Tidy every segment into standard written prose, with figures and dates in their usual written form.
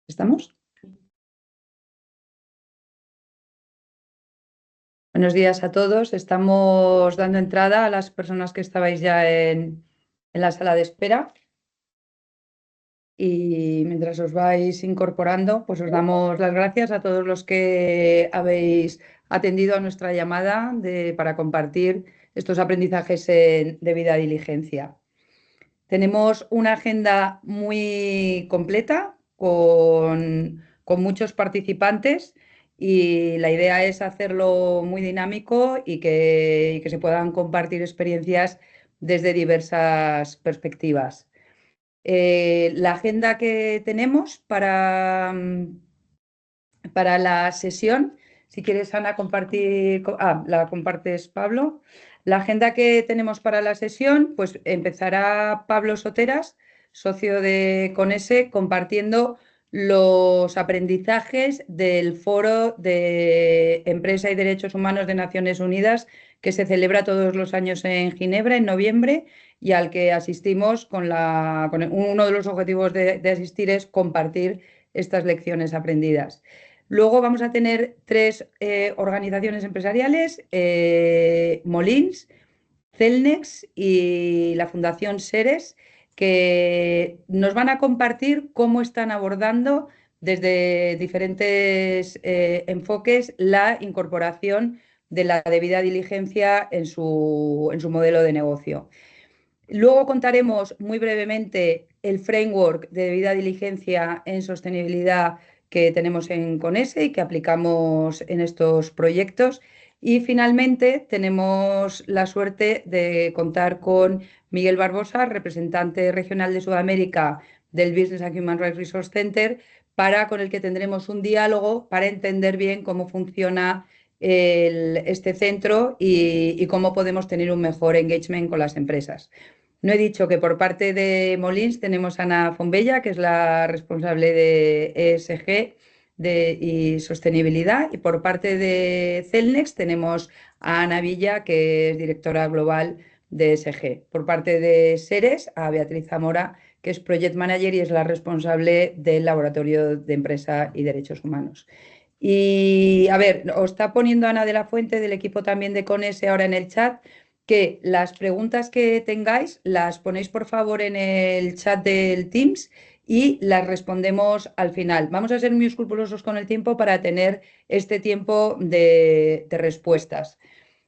¿Estamos? Buenos días a todos. Estamos dando entrada a las personas que estabais ya en la sala de espera. Y mientras os vais incorporando, pues os damos las gracias a todos los que habéis atendido a nuestra llamada para compartir estos aprendizajes de vida diligencia. Tenemos una agenda muy completa con muchos participantes y la idea es hacerlo muy dinámico y que se puedan compartir experiencias desde diversas perspectivas. La agenda que tenemos para la sesión, si quieres, Ana, compartir. La compartes, Pablo. La agenda que tenemos para la sesión, pues empezará Pablo Soteras, socio de Conese, compartiendo los aprendizajes del Foro de Empresa y Derechos Humanos de Naciones Unidas, que se celebra todos los años en Ginebra, en noviembre, y al que asistimos uno de los objetivos de asistir es compartir estas lecciones aprendidas. Luego vamos a tener tres organizaciones empresariales, Molins, Celnex y la Fundación Seres, que nos van a compartir cómo están abordando desde diferentes enfoques la incorporación de la debida diligencia en su modelo de negocio. Luego contaremos muy brevemente el framework de debida diligencia en sostenibilidad que tenemos en Conese y que aplicamos en estos proyectos. Y finalmente tenemos la suerte de contar con Miguel Barbosa, representante regional de Sudamérica del Business and Human Rights Resource Center, con el que tendremos un diálogo para entender bien cómo funciona este centro y cómo podemos tener un mejor engagement con las empresas. No he dicho que por parte de Molins tenemos a Ana Fombella, que es la responsable de ESG y sostenibilidad, y por parte de Celnex tenemos a Ana Villa, que es directora global de ESG. Por parte de Seres, a Beatriz Zamora, que es Project Manager y es la responsable del Laboratorio de Empresa y Derechos Humanos. Y a ver, os está poniendo Ana de la Fuente del equipo también de Conese ahora en el chat, que las preguntas que tengáis las ponéis por favor en el chat del Teams y las respondemos al final. Vamos a ser muy escrupulosos con el tiempo para tener este tiempo de respuestas.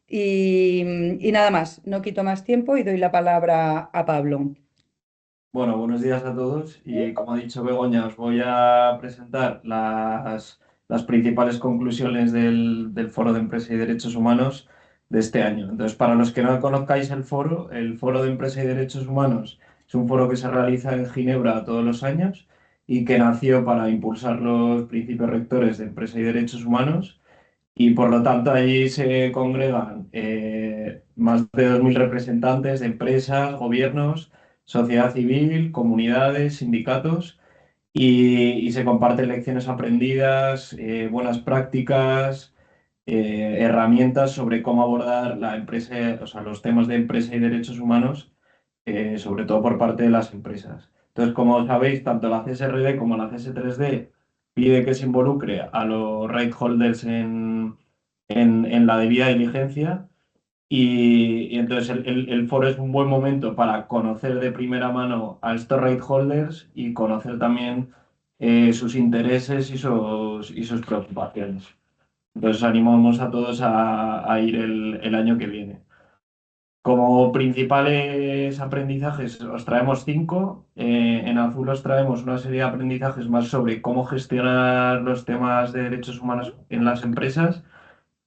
Y nada más, no quito más tiempo y doy la palabra a Pablo. Bueno, buenos días a todos y como ha dicho Begoña, os voy a presentar las principales conclusiones del Foro de Empresa y Derechos Humanos de este año. Entonces, para los que no conozcáis el Foro de Empresa y Derechos Humanos es un foro que se realiza en Ginebra todos los años y que nació para impulsar los principios rectores de empresa y derechos humanos. Y por lo tanto allí se congregan más de 2.000 representantes de empresas, gobiernos, sociedad civil, comunidades, sindicatos y se comparten lecciones aprendidas, buenas prácticas, herramientas sobre cómo abordar la empresa, o sea, los temas de empresa y derechos humanos, sobre todo por parte de las empresas. Entonces, como sabéis, tanto la CSRD como la CS3D pide que se involucre a los right holders en la debida diligencia y entonces el foro es un buen momento para conocer de primera mano a estos right holders y conocer también sus intereses y sus preocupaciones. Entonces animamos a todos a ir el año que viene. Como principales aprendizajes os traemos 5. En azul os traemos una serie de aprendizajes más sobre cómo gestionar los temas de derechos humanos en las empresas.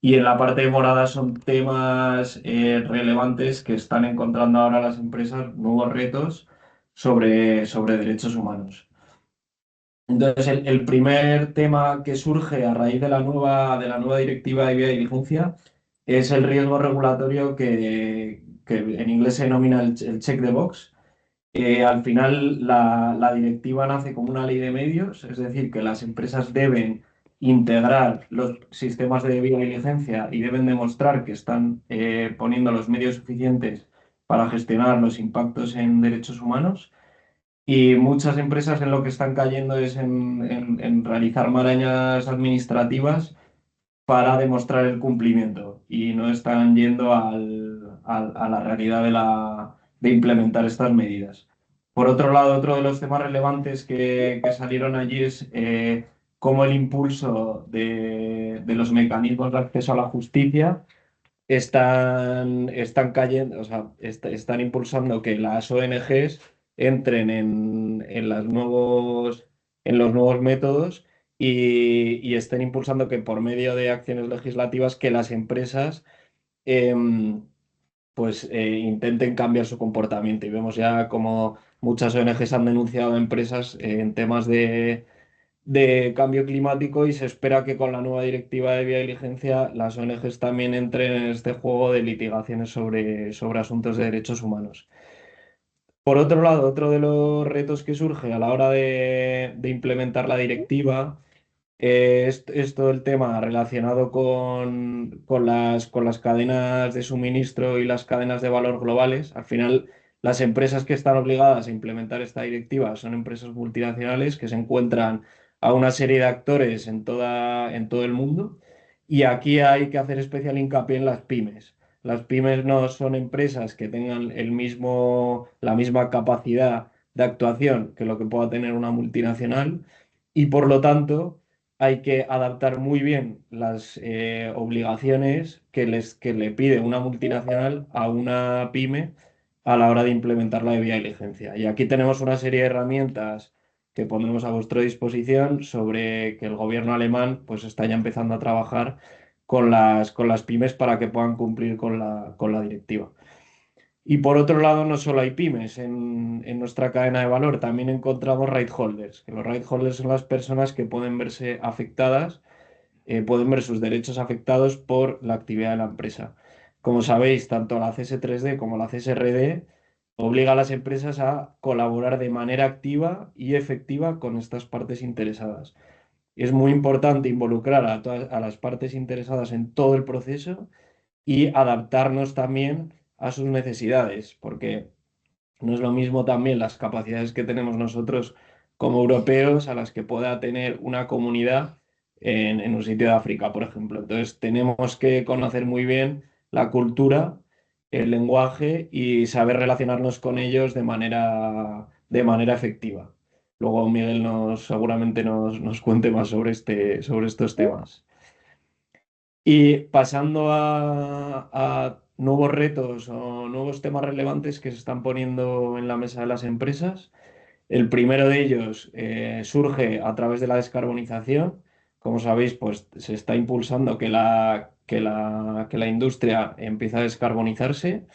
Y en la parte de morada son temas relevantes que están encontrando ahora las empresas, nuevos retos sobre derechos humanos. Entonces, el primer tema que surge a raíz de la nueva directiva de debida diligencia es el riesgo regulatorio que en inglés se denomina el check the box. Al final, la directiva nace como una ley de medios, es decir, que las empresas deben integrar los sistemas de debida diligencia y deben demostrar que están poniendo los medios suficientes para gestionar los impactos en derechos humanos. Y muchas empresas en lo que están cayendo es en realizar marañas administrativas para demostrar el cumplimiento y no están yendo a la realidad de implementar estas medidas. Por otro lado, otro de los temas relevantes que salieron allí es cómo el impulso de los mecanismos de acceso a la justicia están cayendo, o sea, están impulsando que las ONGs entren en los nuevos métodos y estén impulsando que por medio de acciones legislativas que las empresas em, intenten cambiar su comportamiento. Y vemos ya como muchas ONGs han denunciado a empresas en temas de cambio climático y se espera que con la nueva directiva de vía diligencia las ONGs también entren en este juego de litigaciones sobre asuntos de derechos humanos. Por otro lado, otro de los retos que surge a la hora de implementar la directiva es todo el tema relacionado con las cadenas de suministro y las cadenas de valor globales. Al final, las empresas que están obligadas a implementar esta directiva son empresas multinacionales que se encuentran a una serie de actores en todo el mundo. Y aquí hay que hacer especial hincapié en las pymes. Las pymes no son empresas que tengan la misma capacidad de actuación que lo que pueda tener una multinacional y por lo tanto hay que adaptar muy bien las obligaciones que le pide una multinacional a una pyme a la hora de implementar la debida diligencia. Y aquí tenemos una serie de herramientas que pondremos a vuestra disposición sobre que el gobierno alemán pues está ya empezando a trabajar con las pymes para que puedan cumplir con la directiva. Y por otro lado, no solo hay pymes en nuestra cadena de valor, también encontramos right holders, que los right holders son las personas que pueden verse afectadas, pueden ver sus derechos afectados por la actividad de la empresa. Como sabéis, tanto la CS3D como la CSRD obliga a las empresas a colaborar de manera activa y efectiva con estas partes interesadas. Es muy importante involucrar a las partes interesadas en todo el proceso y adaptarnos también a sus necesidades, porque no es lo mismo también las capacidades que tenemos nosotros como europeos a las que pueda tener una comunidad en un sitio de África, por ejemplo. Entonces tenemos que conocer muy bien la cultura, el lenguaje y saber relacionarnos con ellos de manera efectiva. Luego Miguel seguramente nos cuente más sobre estos temas. Y pasando a nuevos retos o nuevos temas relevantes que se están poniendo en la mesa de las empresas. El primero de ellos surge a través de la descarbonización. Como sabéis, pues se está impulsando que la industria empiece a descarbonizarse.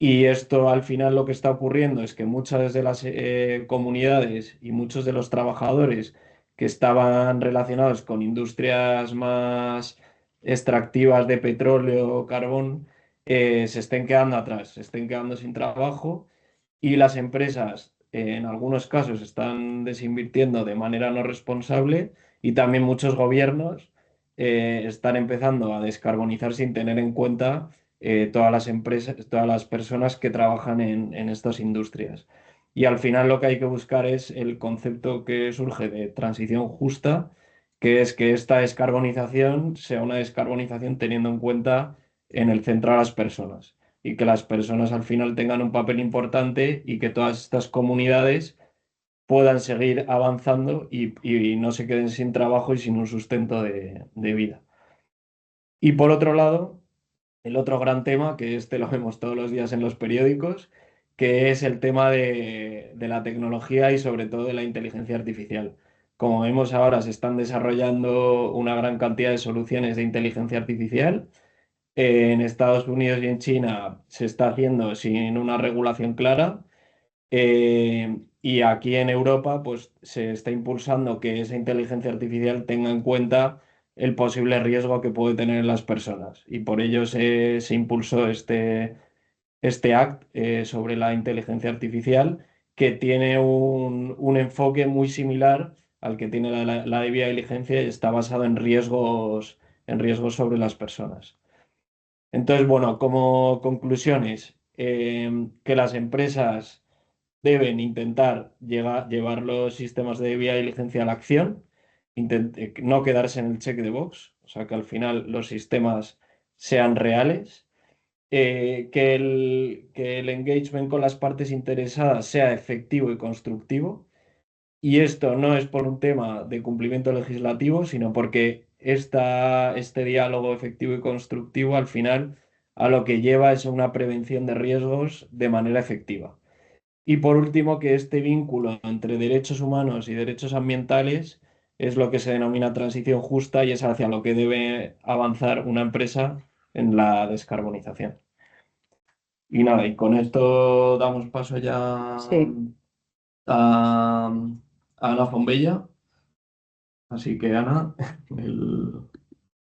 Y esto al final lo que está ocurriendo es que muchas de las comunidades y muchos de los trabajadores que estaban relacionados con industrias más extractivas de petróleo o carbón se estén quedando atrás, se estén quedando sin trabajo y las empresas en algunos casos están desinvirtiendo de manera no responsable y también muchos gobiernos están empezando a descarbonizar sin tener en cuenta todas las empresas, todas las personas que trabajan en estas industrias. Y al final lo que hay que buscar es el concepto que surge de transición justa, que es que esta descarbonización sea una descarbonización teniendo en cuenta en el centro a las personas y que las personas al final tengan un papel importante y que todas estas comunidades puedan seguir avanzando y no se queden sin trabajo y sin un sustento de vida. Y por otro lado, el otro gran tema, que este lo vemos todos los días en los periódicos, que es el tema de la tecnología y sobre todo de la inteligencia artificial. Como vemos ahora, se están desarrollando una gran cantidad de soluciones de inteligencia artificial. En Estados Unidos y en China se está haciendo sin una regulación clara. Y aquí en Europa, pues se está impulsando que esa inteligencia artificial tenga en cuenta el posible riesgo que puede tener en las personas. Y por ello se impulsó este Act sobre la inteligencia artificial, que tiene un enfoque muy similar al que tiene la debida diligencia y está basado en riesgos sobre las personas. Entonces, bueno, como conclusiones, que las empresas deben intentar llevar los sistemas de vía diligencia a la acción, no quedarse en el check the box, o sea, que al final los sistemas sean reales, que el engagement con las partes interesadas sea efectivo y constructivo. Y esto no es por un tema de cumplimiento legislativo, sino porque este diálogo efectivo y constructivo al final a lo que lleva es una prevención de riesgos de manera efectiva. Y por último, que este vínculo entre derechos humanos y derechos ambientales es lo que se denomina transición justa y es hacia lo que debe avanzar una empresa en la descarbonización. Y nada, y con esto damos paso ya Sí. a Ana Fombella. Así que Ana, el...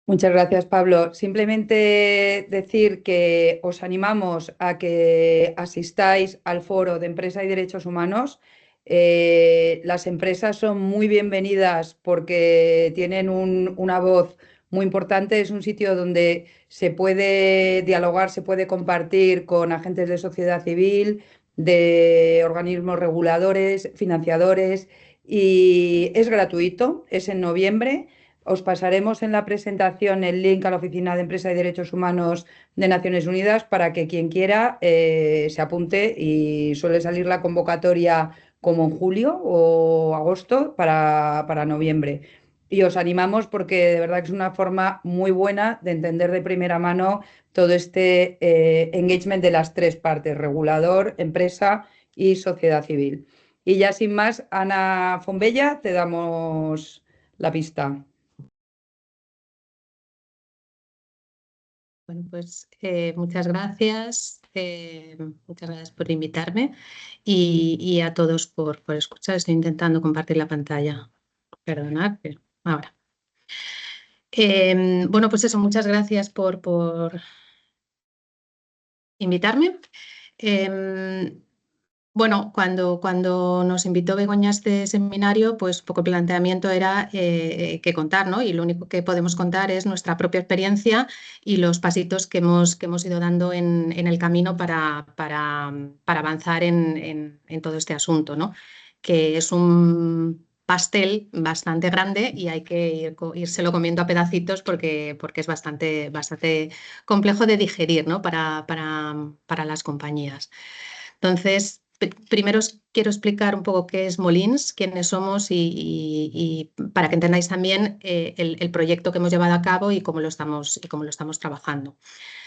Muchas gracias, Pablo. Simplemente decir que os animamos a que asistáis al foro de Empresa y Derechos Humanos. Las empresas son muy bienvenidas porque tienen una voz muy importante. Es un sitio donde se puede dialogar, se puede compartir con agentes de sociedad civil, de organismos reguladores, financiadores, y es gratuito, es en noviembre. Os pasaremos en la presentación el link a la Oficina de Empresa y Derechos Humanos de Naciones Unidas para que quien quiera se apunte, y suele salir la convocatoria como en julio o agosto para noviembre. Y os animamos porque de verdad que es una forma muy buena de entender de primera mano todo este engagement de las tres partes: regulador, empresa y sociedad civil. Y ya sin más, Ana Fombella, te damos la pista. Bueno, pues muchas gracias por invitarme y a todos por escuchar. Estoy intentando compartir la pantalla. Perdonad, pero ahora. Bueno, pues eso, muchas gracias por invitarme. Bueno, cuando nos invitó Begoña a este seminario, pues un poco el planteamiento era qué contar, ¿no? Y lo único que podemos contar es nuestra propia experiencia y los pasitos que hemos ido dando en el camino para avanzar en todo este asunto, ¿no? Que es un pastel bastante grande y hay que írselo comiendo a pedacitos porque es bastante complejo de digerir, ¿no? para las compañías. Entonces, primero os quiero explicar un poco qué es Molins, quiénes somos y para que entendáis también el proyecto que hemos llevado a cabo y cómo lo estamos trabajando.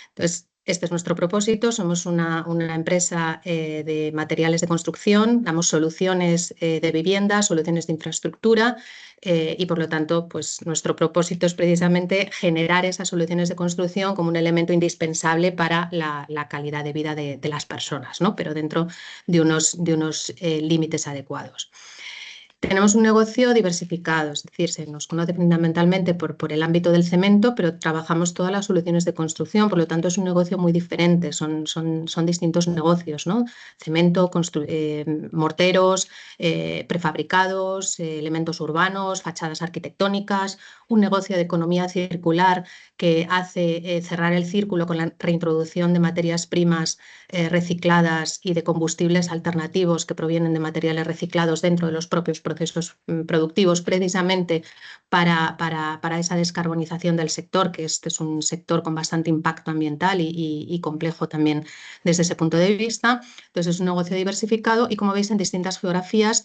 Entonces, este es nuestro propósito. Somos una empresa de materiales de construcción, damos soluciones de vivienda, soluciones de infraestructura y, por lo tanto, pues nuestro propósito es precisamente generar esas soluciones de construcción como un elemento indispensable para la calidad de vida de las personas, ¿no? Pero dentro de unos límites adecuados. Tenemos un negocio diversificado, es decir, se nos conoce fundamentalmente por el ámbito del cemento, pero trabajamos todas las soluciones de construcción, por lo tanto es un negocio muy diferente, son distintos negocios, ¿no? Cemento, morteros, prefabricados, elementos urbanos, fachadas arquitectónicas, un negocio de economía circular que hace cerrar el círculo con la reintroducción de materias primas recicladas y de combustibles alternativos que provienen de materiales reciclados dentro de los propios procesos productivos, precisamente para esa descarbonización del sector, que este es un sector con bastante impacto ambiental y complejo también desde ese punto de vista. Entonces es un negocio diversificado y, como veis, en distintas geografías,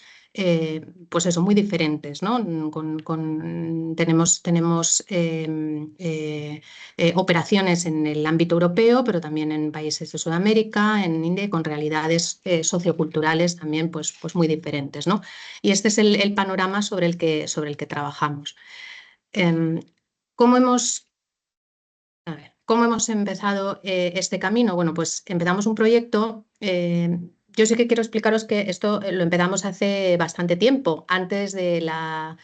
pues eso, muy diferentes, ¿no? Tenemos operaciones en el ámbito europeo, pero también en países de Sudamérica, en India, con realidades socioculturales también pues muy diferentes, ¿no? Y este es el panorama sobre el que trabajamos. ¿Cómo hemos empezado este camino? Bueno, pues empezamos un proyecto. Yo sí que quiero explicaros que esto lo empezamos hace bastante tiempo, antes de la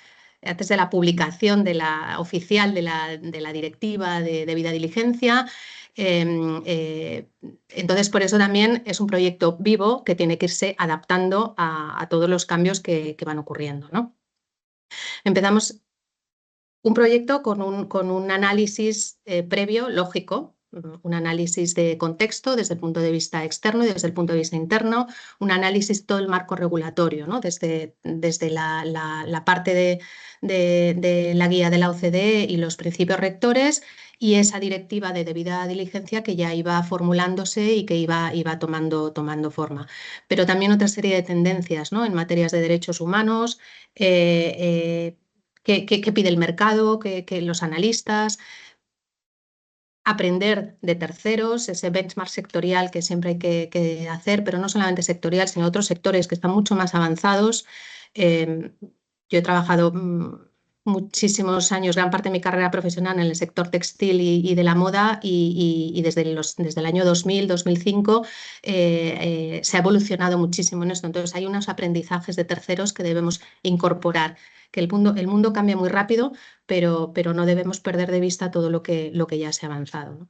publicación oficial de la directiva de debida diligencia. Entonces, por eso también es un proyecto vivo que tiene que irse adaptando a todos los cambios que van ocurriendo, ¿no? Empezamos un proyecto con un análisis previo, lógico, un análisis de contexto desde el punto de vista externo y desde el punto de vista interno, un análisis de todo el marco regulatorio, ¿no? Desde la parte de la guía de la OCDE y los principios rectores y esa directiva de debida diligencia que ya iba formulándose y que iba tomando forma. Pero también otra serie de tendencias, ¿no? En materias de derechos humanos, ¿qué pide el mercado, qué los analistas? Aprender de terceros, ese benchmark sectorial que siempre hay que hacer, pero no solamente sectorial, sino otros sectores que están mucho más avanzados. Yo he trabajado muchísimos años, gran parte de mi carrera profesional en el sector textil y de la moda y desde el año 2000, 2005 se ha evolucionado muchísimo en esto. Entonces hay unos aprendizajes de terceros que debemos incorporar, que el mundo cambia muy rápido, pero no debemos perder de vista todo lo que ya se ha avanzado, ¿no?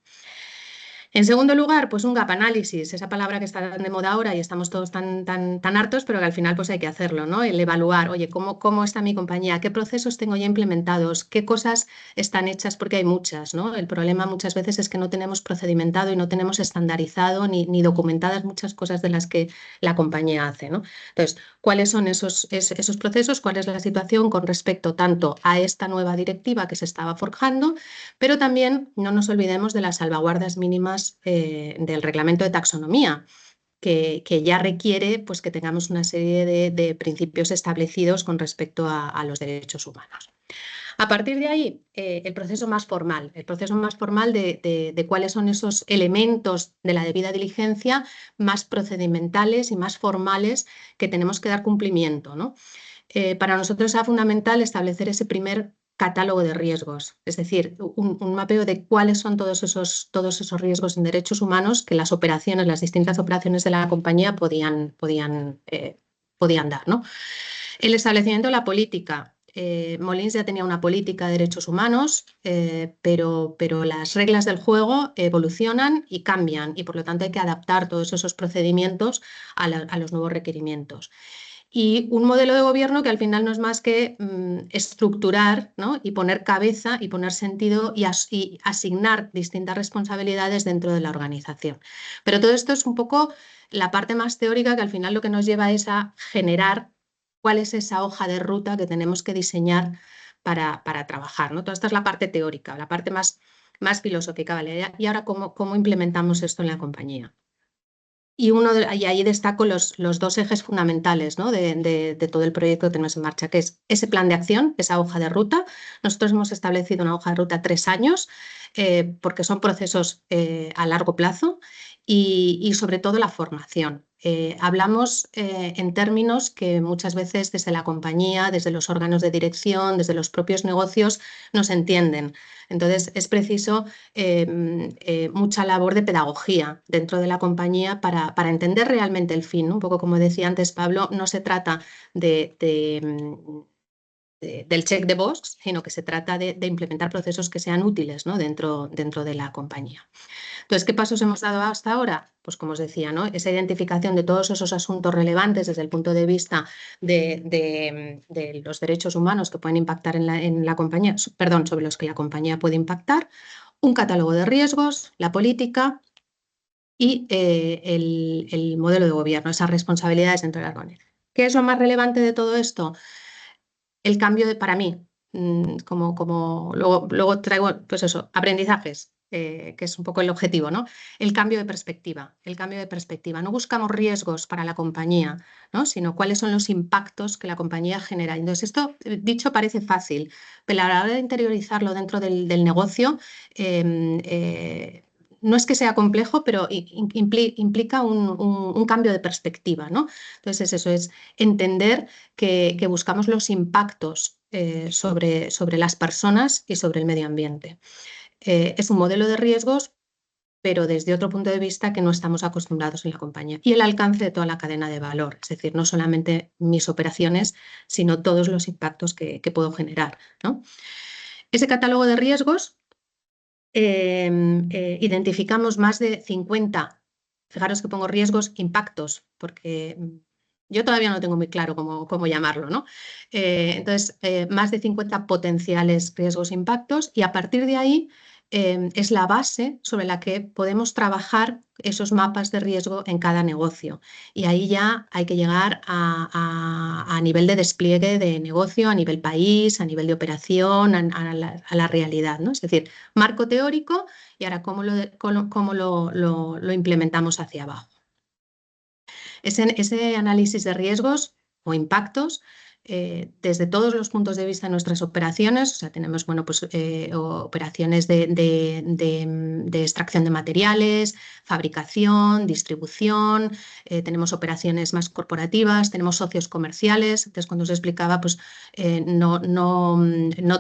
En segundo lugar, pues un gap análisis, esa palabra que está tan de moda ahora y estamos todos tan hartos, pero que al final pues hay que hacerlo, ¿no? El evaluar, oye, ¿cómo está mi compañía? ¿Qué procesos tengo ya implementados? ¿Qué cosas están hechas? Porque hay muchas, ¿no? El problema muchas veces es que no tenemos procedimentado y no tenemos estandarizado ni documentadas muchas cosas de las que la compañía hace, ¿no? Entonces, ¿cuáles son esos procesos? ¿Cuál es la situación con respecto tanto a esta nueva directiva que se estaba forjando? Pero también no nos olvidemos de las salvaguardas mínimas del reglamento de taxonomía, que ya requiere pues, que tengamos una serie de principios establecidos con respecto a los derechos humanos. A partir de ahí, el proceso más formal de cuáles son esos elementos de la debida diligencia más procedimentales y más formales que tenemos que dar cumplimiento, ¿no? Para nosotros es fundamental establecer ese primer catálogo de riesgos, es decir, un mapeo de cuáles son todos esos riesgos en derechos humanos que las distintas operaciones de la compañía podían dar, ¿no? El establecimiento de la política. Molins ya tenía una política de derechos humanos, pero las reglas del juego evolucionan y cambian y por lo tanto hay que adaptar todos esos procedimientos a los nuevos requerimientos. Y un modelo de gobierno que al final no es más que estructurar, ¿no? Y poner cabeza y poner sentido y asignar distintas responsabilidades dentro de la organización. Pero todo esto es un poco la parte más teórica que al final lo que nos lleva es a generar cuál es esa hoja de ruta que tenemos que diseñar para trabajar, ¿no? Toda esta es la parte teórica, la parte más filosófica, ¿vale? Y ahora, ¿cómo implementamos esto en la compañía? Y ahí destaco los dos ejes fundamentales, ¿no? de todo el proyecto que tenemos en marcha, que es ese plan de acción, esa hoja de ruta. Nosotros hemos establecido una hoja de ruta 3 años, porque son procesos a largo plazo y sobre todo la formación. Hablamos en términos que muchas veces desde la compañía, desde los órganos de dirección, desde los propios negocios, no se entienden. Entonces, es preciso mucha labor de pedagogía dentro de la compañía para entender realmente el fin, ¿no? Un poco como decía antes Pablo, no se trata del check the box, sino que se trata de implementar procesos que sean útiles, ¿no? dentro de la compañía. Entonces, ¿qué pasos hemos dado hasta ahora? Pues como os decía, ¿no? Esa identificación de todos esos asuntos relevantes desde el punto de vista de los derechos humanos que pueden impactar en la compañía, sobre los que la compañía puede impactar, un catálogo de riesgos, la política y el modelo de gobierno, esas responsabilidades dentro de la organización. ¿Qué es lo más relevante de todo esto? El cambio para mí, como luego traigo, pues eso, aprendizajes, que es un poco el objetivo, ¿no? El cambio de perspectiva. No buscamos riesgos para la compañía, ¿no? Sino cuáles son los impactos que la compañía genera. Entonces, esto, dicho, parece fácil, pero a la hora de interiorizarlo dentro del negocio, no es que sea complejo, pero implica un cambio de perspectiva, ¿no? Entonces, eso es entender que buscamos los impactos sobre las personas y sobre el medio ambiente. Es un modelo de riesgos, pero desde otro punto de vista que no estamos acostumbrados en la compañía. Y el alcance de toda la cadena de valor, es decir, no solamente mis operaciones, sino todos los impactos que puedo generar, ¿no? Ese catálogo de riesgos, identificamos más de 50, fijaros que pongo riesgos, impactos, porque yo todavía no tengo muy claro cómo llamarlo, ¿no? Entonces, más de 50 potenciales riesgos e impactos y a partir de ahí es la base sobre la que podemos trabajar esos mapas de riesgo en cada negocio. Y ahí ya hay que llegar a nivel de despliegue de negocio, a nivel país, a nivel de operación, a la realidad, ¿no? Es decir, marco teórico y ahora cómo lo implementamos hacia abajo. Ese análisis de riesgos o impactos desde todos los puntos de vista de nuestras operaciones, o sea, tenemos bueno, pues, operaciones de extracción de materiales, fabricación, distribución, tenemos operaciones más corporativas, tenemos socios comerciales. Entonces, cuando os explicaba, pues no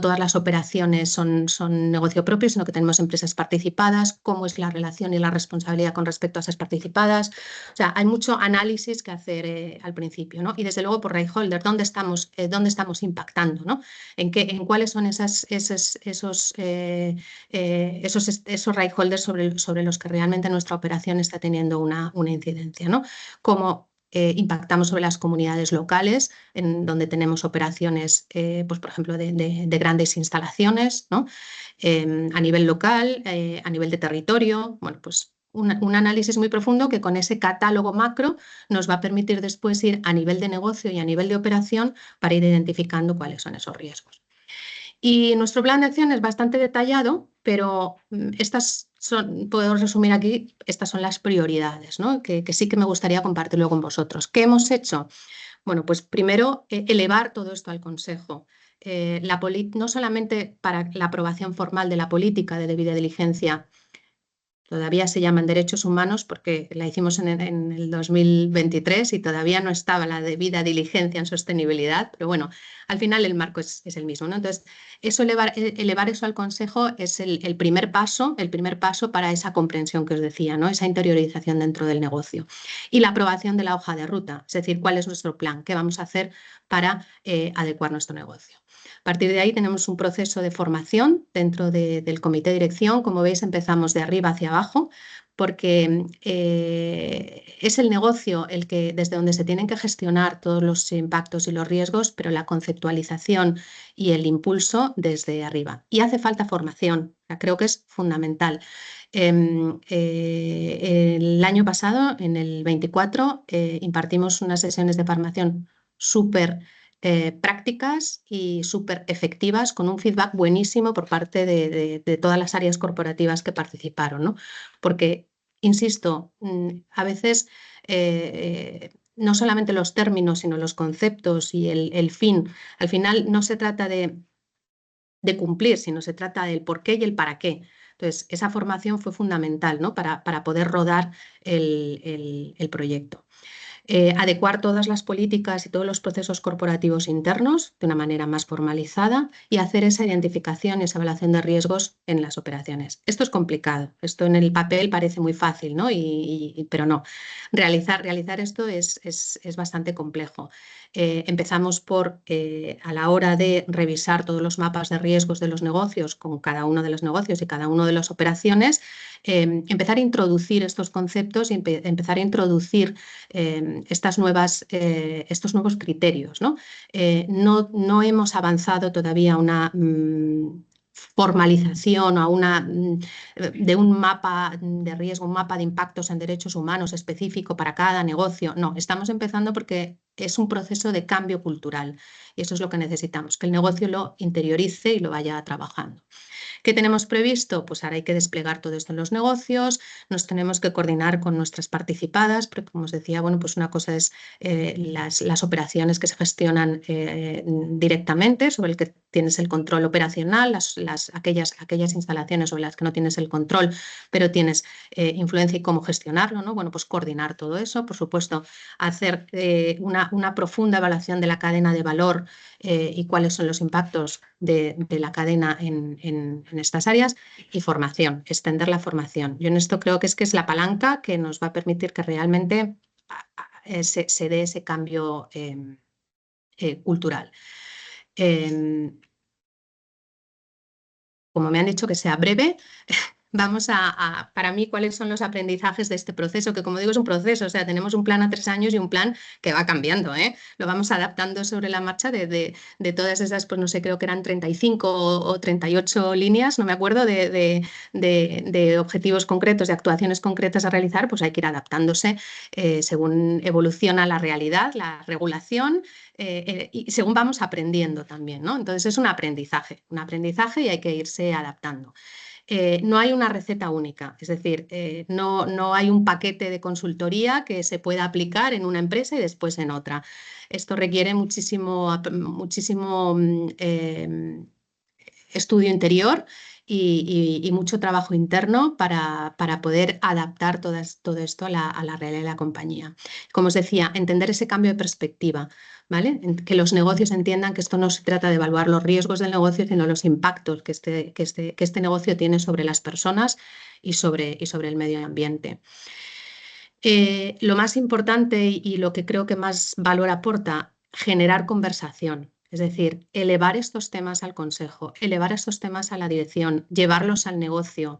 todas las operaciones son negocio propio, sino que tenemos empresas participadas, cómo es la relación y la responsabilidad con respecto a esas participadas. O sea, hay mucho análisis que hacer al principio, ¿no? Y desde luego por Railholder, ¿dónde estamos impactando, ¿no? ¿En cuáles son esos Railholders sobre los que realmente nuestra operación está teniendo una incidencia, ¿no? Cómo impactamos sobre las comunidades locales, en donde tenemos operaciones, pues, por ejemplo, de grandes instalaciones, ¿no? A nivel local, a nivel de territorio, bueno, pues un análisis muy profundo que con ese catálogo macro nos va a permitir después ir a nivel de negocio y a nivel de operación para ir identificando cuáles son esos riesgos. Y nuestro plan de acción es bastante detallado, pero puedo resumir aquí, estas son las prioridades, ¿no? que sí que me gustaría compartirlo con vosotros. ¿Qué hemos hecho? Bueno, pues primero elevar todo esto al Consejo. No solamente para la aprobación formal de la política de debida diligencia, todavía se llaman derechos humanos porque la hicimos en el 2023 y todavía no estaba la debida diligencia en sostenibilidad, pero bueno, al final el marco es el mismo, ¿no? Entonces, elevar eso al Consejo es el primer paso para esa comprensión que os decía, ¿no? Esa interiorización dentro del negocio. Y la aprobación de la hoja de ruta, es decir, cuál es nuestro plan, qué vamos a hacer para adecuar nuestro negocio. A partir de ahí tenemos un proceso de formación dentro del comité de dirección. Como veis, empezamos de arriba hacia abajo porque es el negocio desde donde se tienen que gestionar todos los impactos y los riesgos, pero la conceptualización y el impulso desde arriba. Y hace falta formación, creo que es fundamental. El año pasado, en el 24, impartimos unas sesiones de formación súper prácticas y súper efectivas, con un feedback buenísimo por parte de todas las áreas corporativas que participaron, ¿no? Porque, insisto, a veces no solamente los términos, sino los conceptos y el fin. Al final no se trata de cumplir, sino se trata del por qué y el para qué. Entonces, esa formación fue fundamental, ¿no? para poder rodar el proyecto. Adecuar todas las políticas y todos los procesos corporativos internos de una manera más formalizada y hacer esa identificación y esa evaluación de riesgos en las operaciones. Esto es complicado, esto en el papel parece muy fácil, ¿no? Pero no, realizar esto es bastante complejo. Empezamos por, a la hora de revisar todos los mapas de riesgos de los negocios con cada uno de los negocios y cada una de las operaciones, empezar a introducir estos conceptos y empezar a introducir estos nuevos criterios, ¿no? No hemos avanzado todavía a una formalización o de un mapa de riesgo, un mapa de impactos en derechos humanos específico para cada negocio. No, estamos empezando porque es un proceso de cambio cultural y eso es lo que necesitamos, que el negocio lo interiorice y lo vaya trabajando. ¿Qué tenemos previsto? Pues ahora hay que desplegar todo esto en los negocios, nos tenemos que coordinar con nuestras participadas, porque como os decía, bueno, pues una cosa es las operaciones que se gestionan directamente, sobre el que tienes el control operacional, aquellas instalaciones sobre las que no tienes el control, pero tienes influencia y cómo gestionarlo, ¿no? Bueno, pues coordinar todo eso, por supuesto, hacer una profunda evaluación de la cadena de valor y cuáles son los impactos de la cadena en estas áreas, y formación, extender la formación. Yo en esto creo que es la palanca que nos va a permitir que realmente se dé ese cambio cultural. Como me han dicho que sea breve, vamos para mí, ¿cuáles son los aprendizajes de este proceso? Que como digo, es un proceso, o sea, tenemos un plan a 3 años y un plan que va cambiando, ¿eh? Lo vamos adaptando sobre la marcha de todas esas, pues no sé, creo que eran 35 o 38 líneas, no me acuerdo, de objetivos concretos, de actuaciones concretas a realizar, pues hay que ir adaptándose según evoluciona la realidad, la regulación, y según vamos aprendiendo también, ¿no? Entonces es un aprendizaje y hay que irse adaptando. No hay una receta única, es decir, no hay un paquete de consultoría que se pueda aplicar en una empresa y después en otra. Esto requiere muchísimo estudio interior y mucho trabajo interno para poder adaptar todo esto a la realidad de la compañía. Como os decía, entender ese cambio de perspectiva, ¿vale? Que los negocios entiendan que esto no se trata de evaluar los riesgos del negocio, sino los impactos que este negocio tiene sobre las personas y sobre el medio ambiente. Lo más importante y lo que creo que más valor aporta, generar conversación. Es decir, elevar estos temas al consejo, elevar estos temas a la dirección, llevarlos al negocio,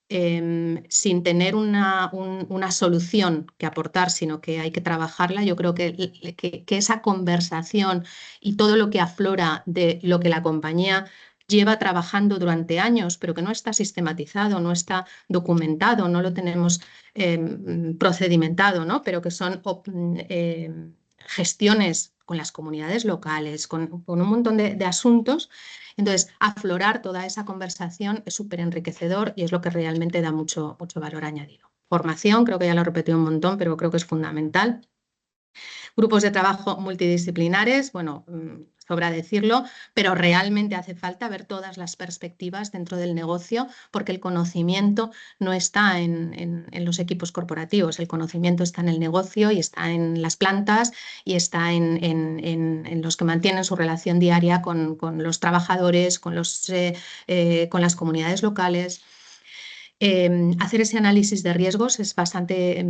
sin tener una solución que aportar, sino que hay que trabajarla. Yo creo que esa conversación y todo lo que aflora de lo que la compañía lleva trabajando durante años, pero que no está sistematizado, no está documentado, no lo tenemos procedimentado, ¿no? Pero que son gestiones con las comunidades locales, con un montón de asuntos. Entonces, aflorar toda esa conversación es súper enriquecedor y es lo que realmente da mucho valor añadido. Formación, creo que ya lo he repetido un montón, pero creo que es fundamental. Grupos de trabajo multidisciplinares, bueno, sobra decirlo, pero realmente hace falta ver todas las perspectivas dentro del negocio porque el conocimiento no está en los equipos corporativos, el conocimiento está en el negocio y está en las plantas y está en los que mantienen su relación diaria con los trabajadores, con las comunidades locales. Hacer ese análisis de riesgos es bastante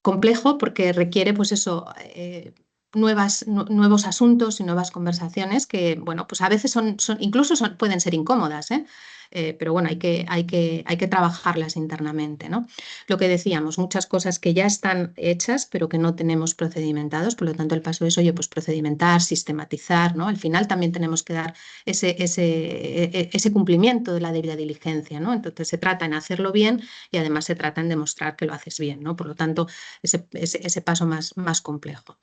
complejo porque requiere, pues eso, nuevos asuntos y nuevas conversaciones que, bueno, pues a veces incluso pueden ser incómodas, pero bueno, hay que trabajarlas internamente, ¿no? Lo que decíamos, muchas cosas que ya están hechas, pero que no tenemos procedimentados, por lo tanto el paso es, oye, pues procedimentar, sistematizar, ¿no? Al final también tenemos que dar ese cumplimiento de la debida diligencia, ¿no? Entonces se trata en hacerlo bien y además se trata en demostrar que lo haces bien, ¿no? Por lo tanto, ese paso más complejo.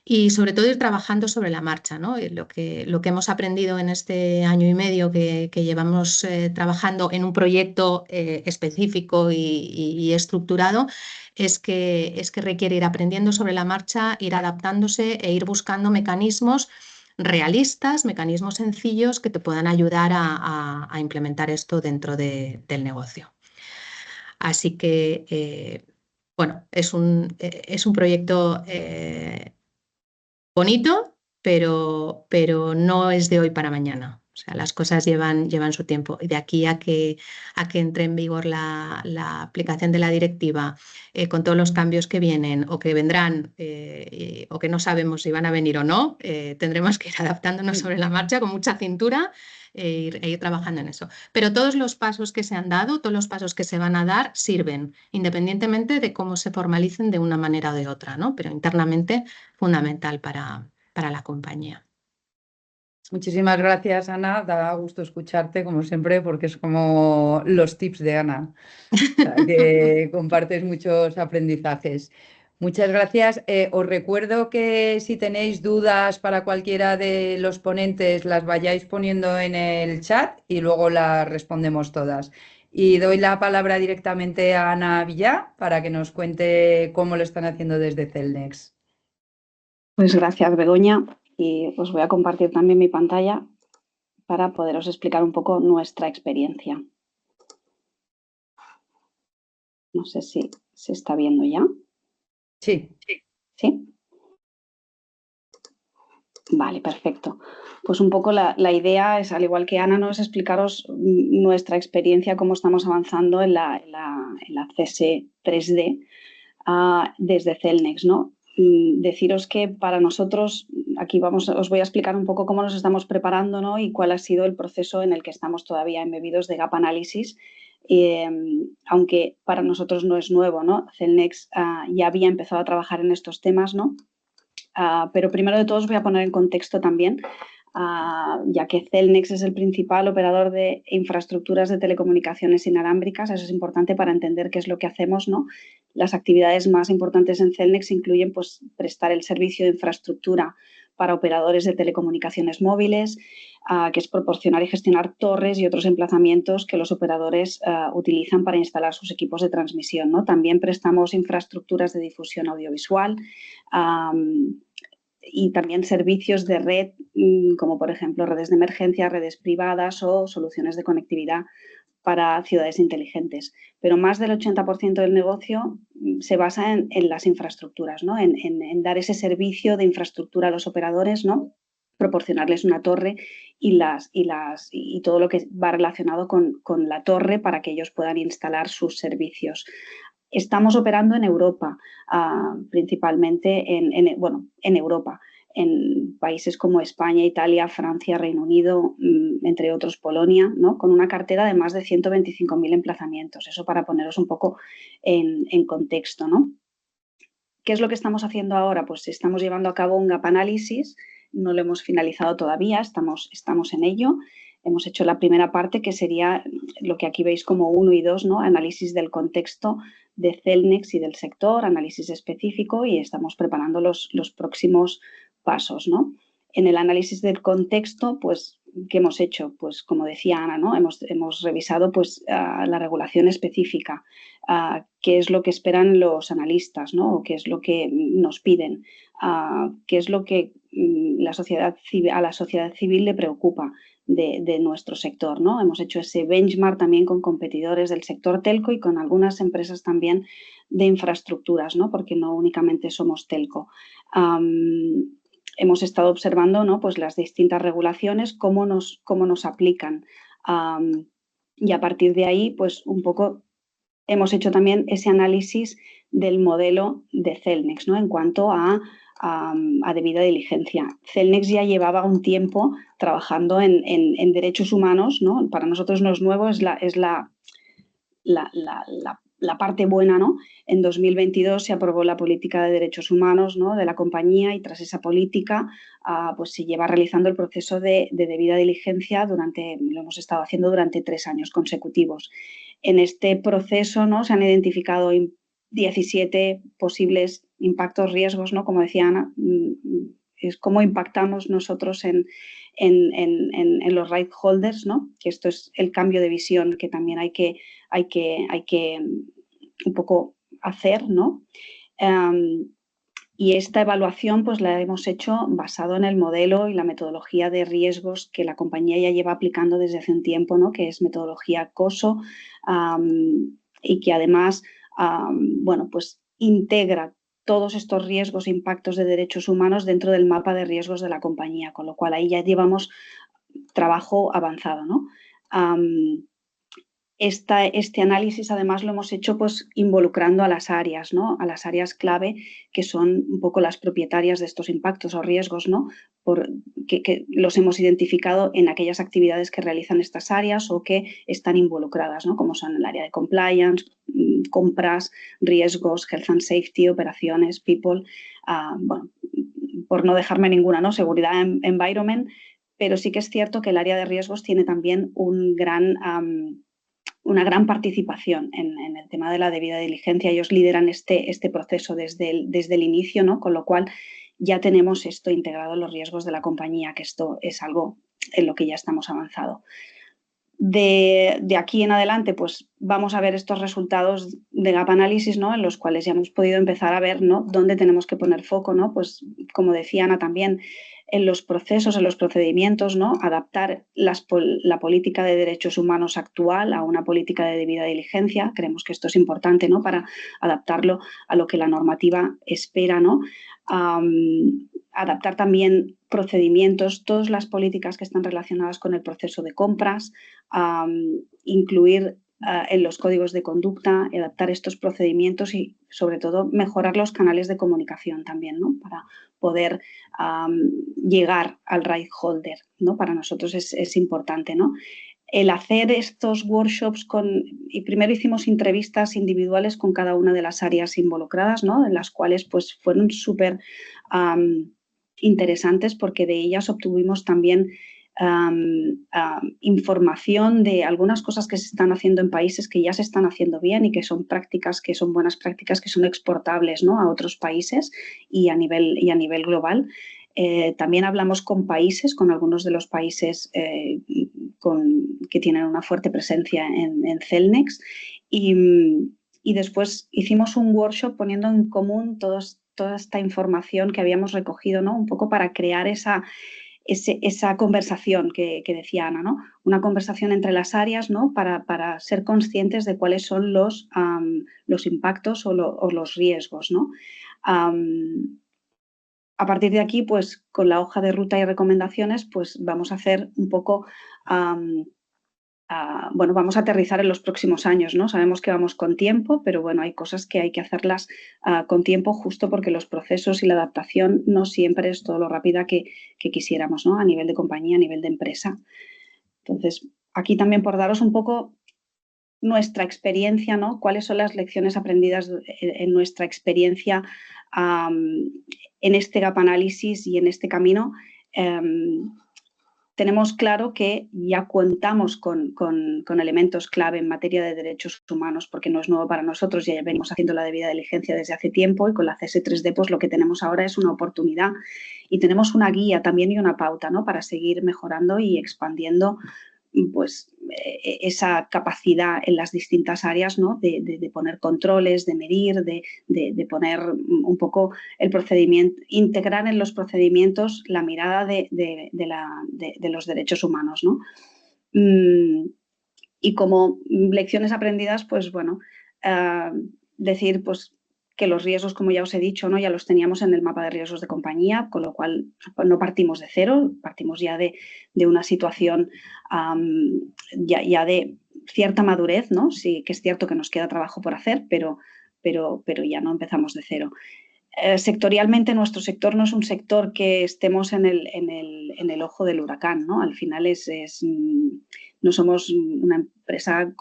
Y sobre todo ir trabajando sobre la marcha, ¿no? Lo que hemos aprendido en este año y medio que llevamos trabajando en un proyecto específico y estructurado es que requiere ir aprendiendo sobre la marcha, ir adaptándose e ir buscando mecanismos realistas, mecanismos sencillos que te puedan ayudar a implementar esto dentro del negocio. Así que, bueno, es un proyecto bonito, pero no es de hoy para mañana. O sea, las cosas llevan su tiempo. Y de aquí a que entre en vigor la aplicación de la directiva con todos los cambios que vienen o que vendrán o que no sabemos si van a venir o no, tendremos que ir adaptándonos sobre la marcha con mucha cintura e ir trabajando en eso. Pero todos los pasos que se han dado, todos los pasos que se van a dar sirven, independientemente de cómo se formalicen de una manera o de otra, ¿no? Pero internamente fundamental para la compañía. Muchísimas gracias, Ana. Da gusto escucharte, como siempre, porque es como los tips de Ana, o sea, que compartes muchos aprendizajes. Muchas gracias. Os recuerdo que si tenéis dudas para cualquiera de los ponentes, las vayáis poniendo en el chat y luego las respondemos todas. Y doy la palabra directamente a Ana Villá para que nos cuente cómo lo están haciendo desde Celnex. Pues gracias, Begoña. Y os voy a compartir también mi pantalla para poderos explicar un poco nuestra experiencia. No sé si se está viendo ya. Sí. ¿Sí? Vale, perfecto. Pues un poco la idea es, al igual que Ana, ¿no?, es explicaros nuestra experiencia, cómo estamos avanzando en la CS 3D desde Celnex, ¿no? deciros que para nosotros, aquí os voy a explicar un poco cómo nos estamos preparando, ¿no? Y cuál ha sido el proceso en el que estamos todavía embebidos de gap analysis, aunque para nosotros no es nuevo, ¿no? Cellnex ya había empezado a trabajar en estos temas, ¿no? Pero primero de todo os voy a poner en contexto también, ya que Cellnex es el principal operador de infraestructuras de telecomunicaciones inalámbricas. Eso es importante para entender qué es lo que hacemos, ¿no? Las actividades más importantes en Cellnex incluyen pues, prestar el servicio de infraestructura para operadores de telecomunicaciones móviles, que es proporcionar y gestionar torres y otros emplazamientos que los operadores utilizan para instalar sus equipos de transmisión, ¿no? También prestamos infraestructuras de difusión audiovisual, y también servicios de red, como por ejemplo redes de emergencia, redes privadas o soluciones de conectividad para ciudades inteligentes. Pero más del 80% del negocio se basa en las infraestructuras, ¿no? En dar ese servicio de infraestructura a los operadores, ¿no? Proporcionarles una torre y todo lo que va relacionado con la torre para que ellos puedan instalar sus servicios. Estamos operando en Europa, principalmente en Europa, en países como España, Italia, Francia, Reino Unido, entre otros Polonia, ¿no? Con una cartera de más de 125.000 emplazamientos. Eso para poneros un poco en contexto, ¿no? ¿Qué es lo que estamos haciendo ahora? Pues estamos llevando a cabo un gap análisis, no lo hemos finalizado todavía, estamos en ello. Hemos hecho la primera parte, que sería lo que aquí veis como 1 y 2, ¿no? Análisis del contexto de Cellnex y del sector, análisis específico, y estamos preparando los próximos pasos, ¿no? En el análisis del contexto, pues, ¿qué hemos hecho? Pues, como decía Ana, ¿no? Hemos revisado pues, la regulación específica, qué es lo que esperan los analistas, ¿no? O qué es lo que nos piden, qué es lo que a la sociedad civil le preocupa de nuestro sector, ¿no? Hemos hecho ese benchmark también con competidores del sector telco y con algunas empresas también de infraestructuras, ¿no? Porque no únicamente somos telco. Hemos estado observando, ¿no? Pues las distintas regulaciones, cómo nos aplican. Y a partir de ahí, pues un poco hemos hecho también ese análisis del modelo de Cellnex, ¿no? En cuanto a debida diligencia. Cellnex ya llevaba un tiempo trabajando en derechos humanos, ¿no? Para nosotros no es nuevo, es la parte buena, ¿no? En 2022 se aprobó la política de derechos humanos, ¿no? De la compañía, y tras esa política pues se lleva realizando el proceso de debida diligencia lo hemos estado haciendo durante 3 años consecutivos. En este proceso, ¿no? Se han identificado 17 posibles impactos, riesgos, ¿no? Como decía Ana, es cómo impactamos nosotros en los right holders, ¿no? Que esto es el cambio de visión que también hay que un poco hacer, ¿no? Y esta evaluación pues la hemos hecho basado en el modelo y la metodología de riesgos que la compañía ya lleva aplicando desde hace un tiempo, ¿no? Que es metodología COSO, y que además bueno, pues integra todos estos riesgos e impactos de derechos humanos dentro del mapa de riesgos de la compañía, con lo cual ahí ya llevamos trabajo avanzado, ¿no? Este análisis además lo hemos hecho pues involucrando a las áreas, ¿no? A las áreas clave, que son un poco las propietarias de estos impactos o riesgos, ¿no? Que los hemos identificado en aquellas actividades que realizan estas áreas o que están involucradas, ¿no? Como son el área de compliance, compras, riesgos, health and safety, operaciones, people, bueno, por no dejarme ninguna, ¿no? Seguridad, environment, pero sí que es cierto que el área de riesgos tiene también una gran participación en el tema de la debida diligencia. Ellos lideran este proceso desde el inicio, ¿no? Con lo cual ya tenemos esto integrado en los riesgos de la compañía, que esto es algo en lo que ya estamos avanzado. De aquí en adelante, pues vamos a ver estos resultados de gap análisis, ¿no? En los cuales ya hemos podido empezar a ver, ¿no? Dónde tenemos que poner foco, ¿no? Pues como decía Ana también, en los procesos, en los procedimientos, ¿no? Adaptar la política de derechos humanos actual a una política de debida diligencia. Creemos que esto es importante, ¿no? Para adaptarlo a lo que la normativa espera, ¿no? Adaptar también procedimientos, todas las políticas que están relacionadas con el proceso de compras, incluir en los códigos de conducta, adaptar estos procedimientos y, sobre todo, mejorar los canales de comunicación también, ¿no? Para poder llegar al right holder, ¿no? Para nosotros es importante, ¿no? El hacer estos workshops y primero hicimos entrevistas individuales con cada una de las áreas involucradas, ¿no? En las cuales pues fueron súper interesantes porque de ellas obtuvimos también información de algunas cosas que se están haciendo en países que ya se están haciendo bien y que son prácticas, que son buenas prácticas, que son exportables, ¿no? A otros países y a nivel global. También hablamos con algunos de los países que tienen una fuerte presencia en Celnex y después hicimos un workshop poniendo en común toda esta información que habíamos recogido, ¿no? Un poco para crear esa conversación que decía Ana, ¿no? Una conversación entre las áreas, ¿no? Para ser conscientes de cuáles son los impactos o los riesgos, ¿no? A partir de aquí, pues con la hoja de ruta y recomendaciones, pues vamos a hacer un poco, bueno, vamos a aterrizar en los próximos años, ¿no? Sabemos que vamos con tiempo, pero bueno, hay cosas que hay que hacerlas con tiempo justo porque los procesos y la adaptación no siempre es todo lo rápida que quisiéramos, ¿no? A nivel de compañía, a nivel de empresa. Entonces, aquí también por daros un poco nuestra experiencia, ¿no? Cuáles son las lecciones aprendidas en nuestra experiencia en este gap análisis y en este camino. Tenemos claro que ya contamos con elementos clave en materia de derechos humanos porque no es nuevo para nosotros, ya venimos haciendo la debida diligencia desde hace tiempo y con la CS3D pues lo que tenemos ahora es una oportunidad y tenemos una guía también y una pauta, ¿no? Para seguir mejorando y expandiendo pues esa capacidad en las distintas áreas, ¿no? de poner controles, de medir, de poner un poco el procedimiento, integrar en los procedimientos la mirada de los derechos humanos, ¿no? Y como lecciones aprendidas, pues bueno, decir pues que los riesgos, como ya os he dicho, ¿no? Ya los teníamos en el mapa de riesgos de compañía, con lo cual no partimos de cero, partimos ya de una situación ya de cierta madurez, ¿no? Sí que es cierto que nos queda trabajo por hacer, pero ya no empezamos de cero. Sectorialmente, nuestro sector no es un sector que estemos en el ojo del huracán, ¿no? Al final no somos una empresa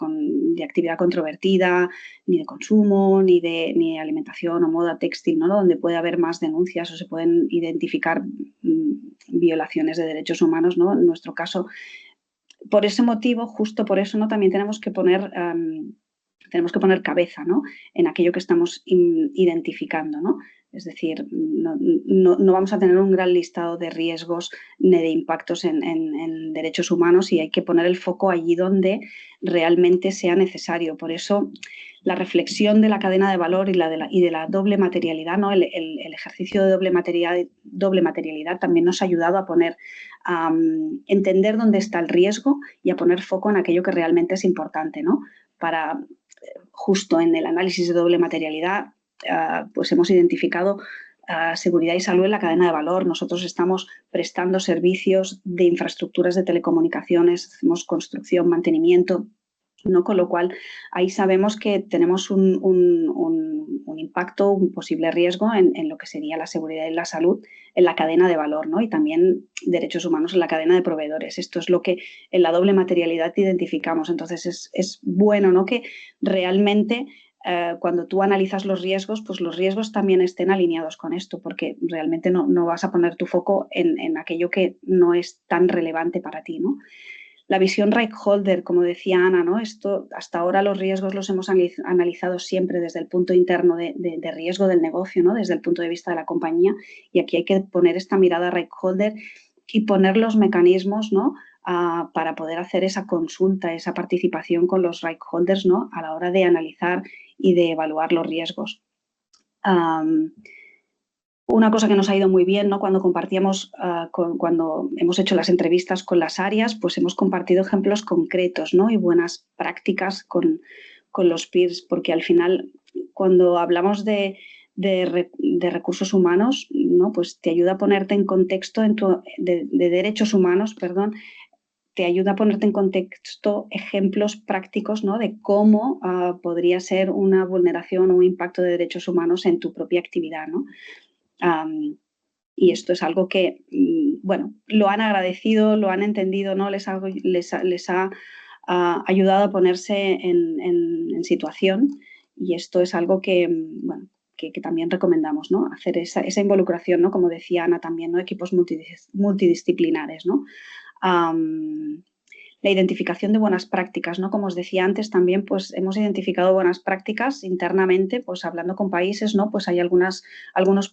de actividad controvertida, ni de consumo, ni de alimentación o moda textil, ¿no? Donde puede haber más denuncias o se pueden identificar violaciones de derechos humanos, ¿no? En nuestro caso, por ese motivo, justo por eso, ¿no? También tenemos que poner cabeza, ¿no? En aquello que estamos identificando, ¿no? Es decir, no vamos a tener un gran listado de riesgos ni de impactos en derechos humanos y hay que poner el foco allí donde realmente sea necesario. Por eso, la reflexión de la cadena de valor y de la doble materialidad, ¿no? El ejercicio de doble materialidad también nos ha ayudado a entender dónde está el riesgo y a poner foco en aquello que realmente es importante, ¿no? Para justo en el análisis de doble materialidad, pues hemos identificado seguridad y salud en la cadena de valor. Nosotros estamos prestando servicios de infraestructuras de telecomunicaciones, hacemos construcción, mantenimiento, ¿no? Con lo cual, ahí sabemos que tenemos un impacto, un posible riesgo en lo que sería la seguridad y la salud en la cadena de valor, ¿no? Y también derechos humanos en la cadena de proveedores. Esto es lo que en la doble materialidad identificamos. Entonces, es bueno, ¿no? Que realmente cuando tú analizas los riesgos, pues los riesgos también estén alineados con esto, porque realmente no vas a poner tu foco en aquello que no es tan relevante para ti, ¿no? La visión right holder, como decía Ana, ¿no? Esto, hasta ahora los riesgos los hemos analizado siempre desde el punto interno de riesgo del negocio, ¿no? Desde el punto de vista de la compañía, y aquí hay que poner esta mirada right holder y poner los mecanismos, ¿no? Para poder hacer esa consulta, esa participación con los right holders, ¿no? A la hora de analizar y de evaluar los riesgos. Una cosa que nos ha ido muy bien, ¿no? Cuando compartíamos, cuando hemos hecho las entrevistas con las áreas, pues hemos compartido ejemplos concretos, ¿no? Y buenas prácticas con los peers, porque al final, cuando hablamos de recursos humanos, ¿no? Pues te ayuda a ponerte en contexto de derechos humanos, perdón, te ayuda a ponerte en contexto ejemplos prácticos, ¿no? De cómo podría ser una vulneración o un impacto de derechos humanos en tu propia actividad, ¿no? Y esto es algo que, bueno, lo han agradecido, lo han entendido, ¿no? Les ha ayudado a ponerse en situación, y esto es algo que, bueno, que también recomendamos, ¿no? Hacer esa involucración, ¿no? Como decía Ana también, ¿no? Equipos multidisciplinares, ¿no? La identificación de buenas prácticas, ¿no? Como os decía antes, también pues hemos identificado buenas prácticas internamente, pues hablando con países, ¿no? Pues hay algunos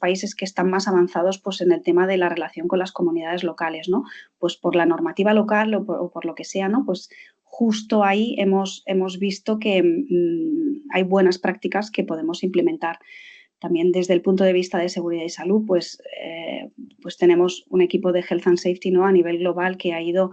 países que están más avanzados pues en el tema de la relación con las comunidades locales, ¿no? Pues por la normativa local o por lo que sea, ¿no? Pues justo ahí hemos visto que hay buenas prácticas que podemos implementar. También desde el punto de vista de seguridad y salud, pues tenemos un equipo de Health and Safety, ¿no? A nivel global, que ha ido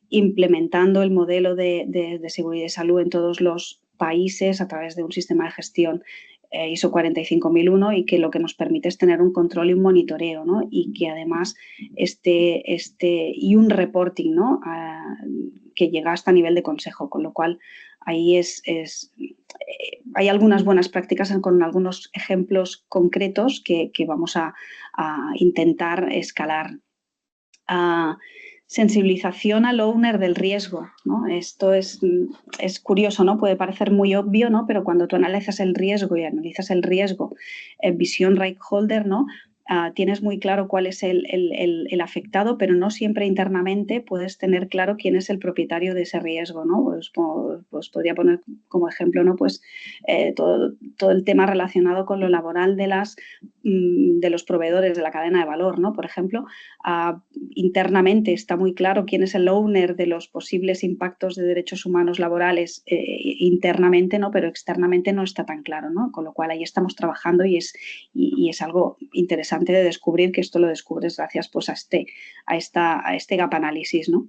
implementando el modelo de seguridad y salud en todos los países a través de un sistema de gestión ISO 45001, y que lo que nos permite es tener un control y un monitoreo, ¿no? Y que además y un reporting, ¿no? Que llega hasta nivel de consejo, con lo cual ahí hay algunas buenas prácticas con algunos ejemplos concretos que vamos a intentar escalar. Sensibilización al owner del riesgo, ¿no? Esto es curioso, ¿no? Puede parecer muy obvio, ¿no? Pero cuando tú analizas el riesgo visión right holder, ¿no? Tienes muy claro cuál es el afectado, pero no siempre internamente puedes tener claro quién es el propietario de ese riesgo, ¿no? Pues podría poner como ejemplo, ¿no? Pues todo el tema relacionado con lo laboral de los proveedores de la cadena de valor, ¿no? Por ejemplo, internamente está muy claro quién es el owner de los posibles impactos de derechos humanos laborales internamente, ¿no? Pero externamente no está tan claro, ¿no? Con lo cual ahí estamos trabajando, y es algo interesante de descubrir, que esto lo descubres gracias pues a este gap análisis, ¿no?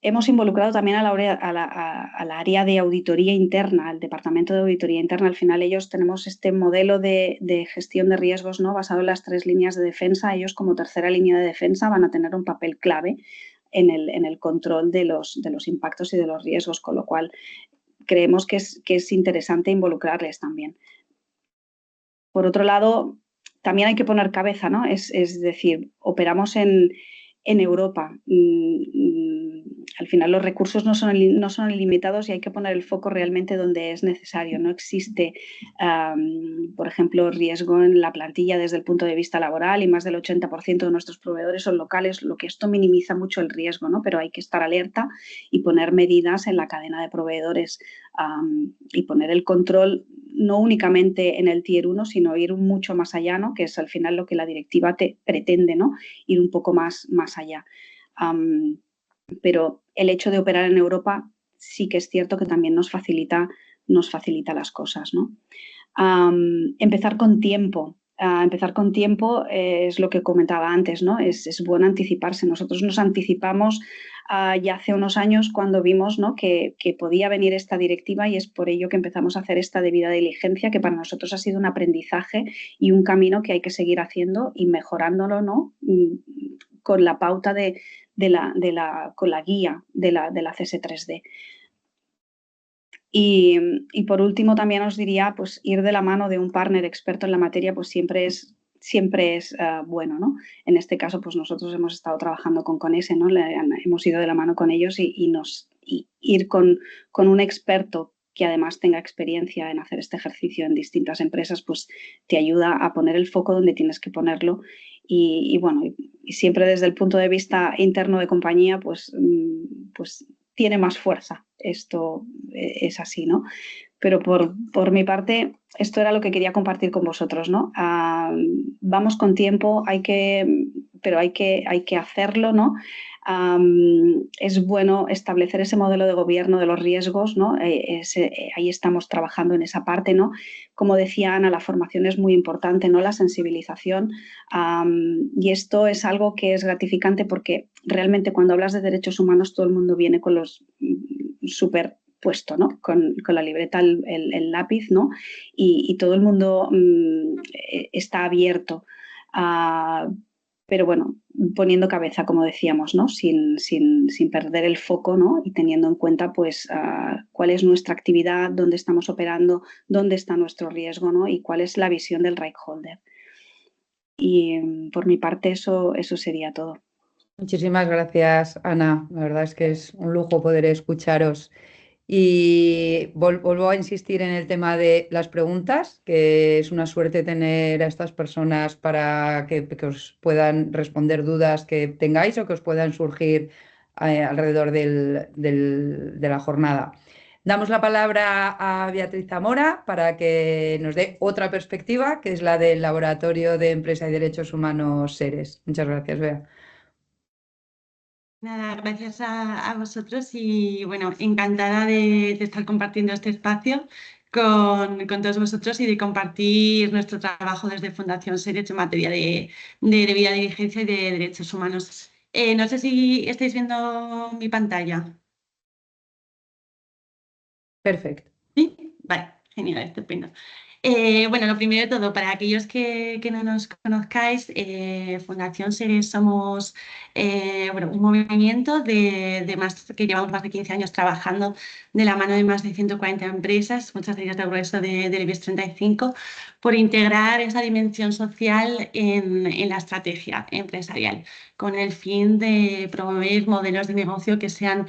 Hemos involucrado también a la área de auditoría interna, al departamento de auditoría interna. Al final ellos tenemos este modelo de gestión de riesgos, ¿no? Basado en las 3 líneas de defensa. Ellos, como tercera línea de defensa, van a tener un papel clave en el control de los impactos y de los riesgos, con lo cual creemos que es interesante involucrarles también. Por otro lado, también hay que poner cabeza, ¿no? Es decir, operamos en Europa. Al final los recursos no son ilimitados, y hay que poner el foco realmente donde es necesario. No existe, por ejemplo, riesgo en la plantilla desde el punto de vista laboral, y más del 80% de nuestros proveedores son locales, lo que esto minimiza mucho el riesgo, ¿no? Pero hay que estar alerta y poner medidas en la cadena de proveedores, y poner el control no únicamente en el Tier 1, sino ir mucho más allá, ¿no? Que es al final lo que la directiva te pretende, ¿no? Ir un poco más allá. Pero el hecho de operar en Europa sí que es cierto que también nos facilita las cosas, ¿no? Empezar con tiempo. Empezar con tiempo es lo que comentaba antes, ¿no? Es bueno anticiparse. Nosotros nos anticipamos ya hace unos años, cuando vimos, ¿no? que podía venir esta directiva, y es por ello que empezamos a hacer esta debida diligencia, que para nosotros ha sido un aprendizaje y un camino que hay que seguir haciendo y mejorándolo, ¿no? Con la pauta con la guía de la CS3D. Y por último, también os diría, pues ir de la mano de un partner experto en la materia, pues siempre es bueno, ¿no? En este caso, pues nosotros hemos estado trabajando con CONESE, ¿no? Hemos ido de la mano con ellos, y ir con un experto que además tenga experiencia en hacer este ejercicio en distintas empresas, pues te ayuda a poner el foco donde tienes que ponerlo. Y bueno, y siempre desde el punto de vista interno de compañía, pues tiene más fuerza. Esto es así, ¿no? Pero por mi parte, esto era lo que quería compartir con vosotros, ¿no? Vamos con tiempo, pero hay que hacerlo, ¿no? Es bueno establecer ese modelo de gobierno de los riesgos, ¿no? Ahí estamos trabajando en esa parte, ¿no? Como decía Ana, la formación es muy importante, ¿no? La sensibilización. Y esto es algo que es gratificante, porque realmente cuando hablas de derechos humanos todo el mundo viene con los súper puesto, ¿no? Con la libreta, el lápiz, ¿no? Y todo el mundo está abierto. pero bueno, poniendo cabeza, como decíamos, ¿no? Sin perder el foco, ¿no? Y teniendo en cuenta pues cuál es nuestra actividad, dónde estamos operando, dónde está nuestro riesgo, ¿no? Y cuál es la visión del stakeholder. Y por mi parte eso sería todo. Muchísimas gracias, Ana. La verdad es que es un lujo poder escucharos. Y vuelvo a insistir en el tema de las preguntas, que es una suerte tener a estas personas para que os puedan responder dudas que tengáis o que os puedan surgir alrededor de la jornada. Damos la palabra a Beatriz Zamora para que nos dé otra perspectiva, que es la del Laboratorio de Empresa y Derechos Humanos SERES. Muchas gracias, Bea. Nada, gracias a vosotros y bueno, encantada de estar compartiendo este espacio con todos vosotros y de compartir nuestro trabajo desde Fundación SERES en materia de debida diligencia y de derechos humanos. No sé si estáis viendo mi pantalla. Perfecto. ¿Sí? Vale, genial, estupendo. Bueno, lo primero de todo, para aquellos que no nos conozcáis, Fundación SERES somos un movimiento que llevamos más de 15 años trabajando de la mano de más de 140 empresas, muchas de ellas del grueso del IBEX 35, por integrar esa dimensión social en la estrategia empresarial, con el fin de promover modelos de negocio que sean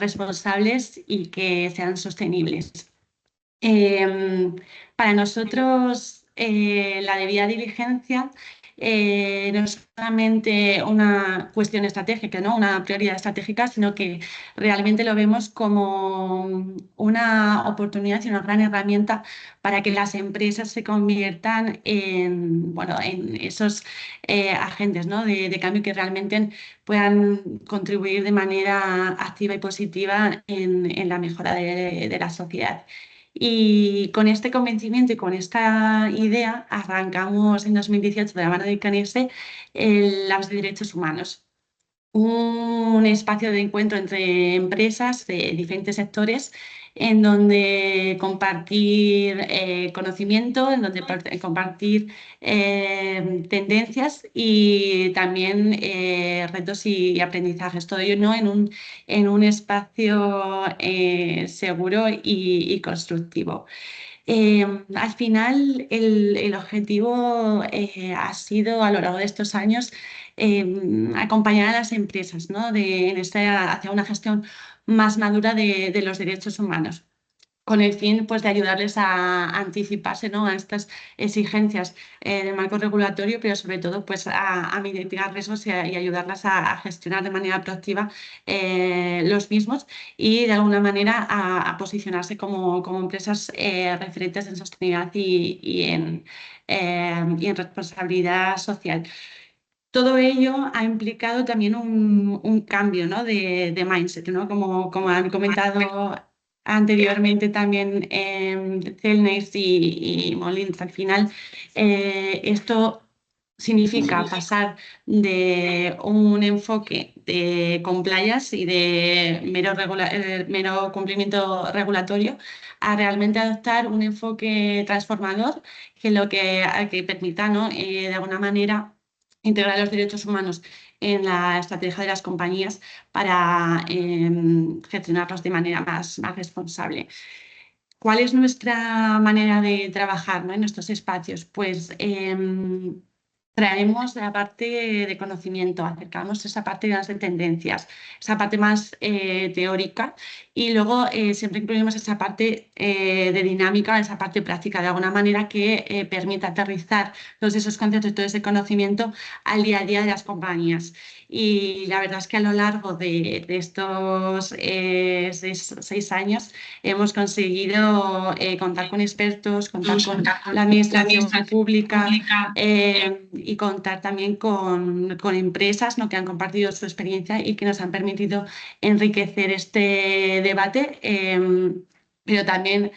responsables y que sean sostenibles. Para nosotros, la debida diligencia no es solamente una cuestión estratégica, ¿no? Una prioridad estratégica, sino que realmente lo vemos como una oportunidad y una gran herramienta para que las empresas se conviertan en esos agentes, ¿no? de cambio que realmente puedan contribuir de manera activa y positiva en la mejora de la sociedad. Y con este convencimiento y con esta idea arrancamos en 2018 de la mano de CANESE el Labs de Derechos Humanos, un espacio de encuentro entre empresas de diferentes sectores en donde compartir conocimiento, en donde compartir tendencias y también retos y aprendizajes. Todo ello, ¿no? en un espacio seguro y constructivo. Al final, el objetivo ha sido, a lo largo de estos años, acompañar a las empresas, ¿no? hacia una gestión más madura de los derechos humanos, con el fin pues, de ayudarles a anticiparse, ¿no? a estas exigencias del marco regulatorio, pero sobre todo pues, a mitigar riesgos y ayudarlas a gestionar de manera proactiva los mismos y de alguna manera a posicionarse como empresas referentes en sostenibilidad y en responsabilidad social. Todo ello ha implicado también un cambio, ¿no? de mindset, ¿no? Como han comentado anteriormente también Celnex y Molins. Al final, esto significa pasar de un enfoque de compliance y de mero cumplimiento regulatorio a realmente adoptar un enfoque transformador que permita, ¿no? De alguna manera integrar los derechos humanos en la estrategia de las compañías para gestionarlos de manera más responsable. ¿Cuál es nuestra manera de trabajar, ¿no? en estos espacios? Pues traemos la parte de conocimiento, acercamos esa parte de las tendencias, esa parte más teórica y luego siempre incluimos esa parte de dinámica, esa parte práctica, de alguna manera que permita aterrizar todos esos conceptos y todo ese conocimiento al día a día de las compañías. Y la verdad es que a lo largo de estos 6 años hemos conseguido contar con expertos, contar con la administración pública y contar también con empresas, ¿no? que han compartido su experiencia y que nos han permitido enriquecer este debate, pero también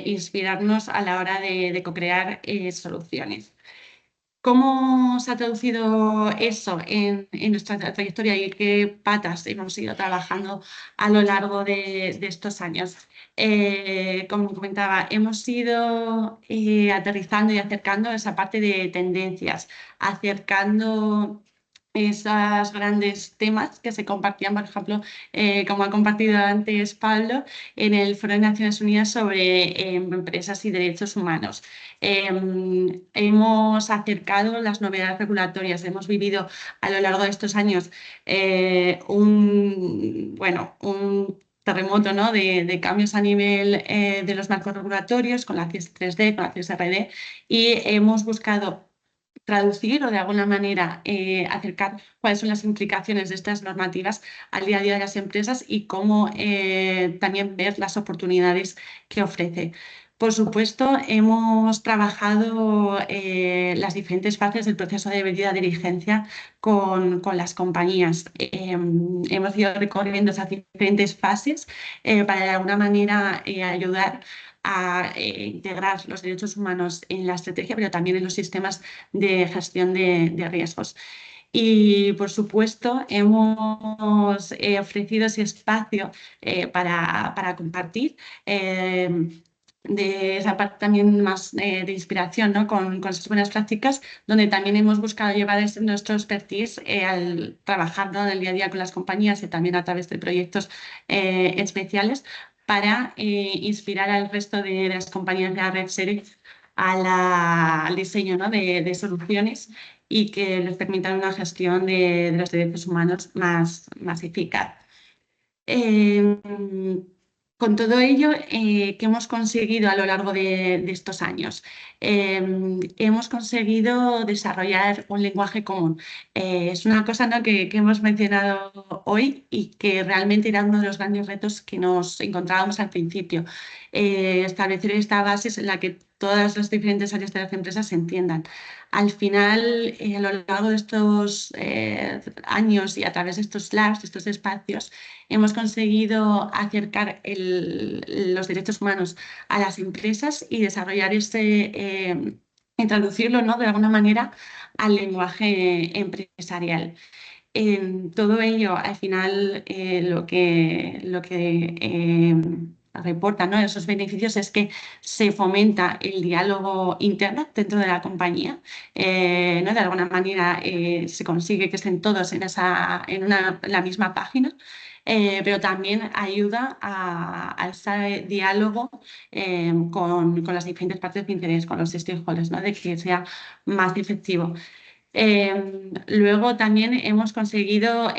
inspirarnos a la hora de co-crear soluciones. ¿Cómo se ha traducido eso en nuestra trayectoria y qué patas hemos ido trabajando a lo largo de estos años? Como comentaba, hemos ido aterrizando y acercando esa parte de tendencias, acercando esos grandes temas que se compartían, por ejemplo, como ha compartido antes Pablo, en el Foro de Naciones Unidas sobre empresas y derechos humanos. Hemos acercado las novedades regulatorias, hemos vivido a lo largo de estos años un terremoto, ¿no?, de cambios a nivel de los marcos regulatorios con la CIS3D, con la CIS-RD, y hemos buscado traducir o de alguna manera acercar cuáles son las implicaciones de estas normativas al día a día de las empresas y cómo también ver las oportunidades que ofrece. Por supuesto, hemos trabajado las diferentes fases del proceso de debida diligencia con las compañías. Hemos ido recorriendo esas diferentes fases para de alguna manera ayudar a integrar los derechos humanos en la estrategia, pero también en los sistemas de gestión de riesgos. Y, por supuesto, hemos ofrecido ese espacio para compartir de esa parte también más de inspiración, ¿no?, con esas buenas prácticas, donde también hemos buscado llevar nuestro expertise al trabajar, ¿no?, en el día a día con las compañías y también a través de proyectos especiales para inspirar al resto de las compañías de la red SEREC al diseño, ¿no?, de soluciones y que les permitan una gestión de los derechos humanos más eficaz. Con todo ello, ¿qué hemos conseguido a lo largo de estos años? Hemos conseguido desarrollar un lenguaje común. Es una cosa, ¿no?, que hemos mencionado hoy y que realmente era uno de los grandes retos que nos encontrábamos al principio. Establecer esta base en la que todas las diferentes áreas de las empresas se entiendan. Al final, a lo largo de estos años y a través de estos labs, de estos espacios, hemos conseguido acercar los derechos humanos a las empresas y desarrollar y traducirlo, ¿no?, de alguna manera al lenguaje empresarial. En todo ello, al final, lo que reportan, ¿no?, esos beneficios es que se fomenta el diálogo interno dentro de la compañía, ¿no? De alguna manera se consigue que estén todos en la misma página. Pero también ayuda a ese diálogo con las diferentes partes de interés, con los stakeholders, ¿no?, de que sea más efectivo. Luego también hemos conseguido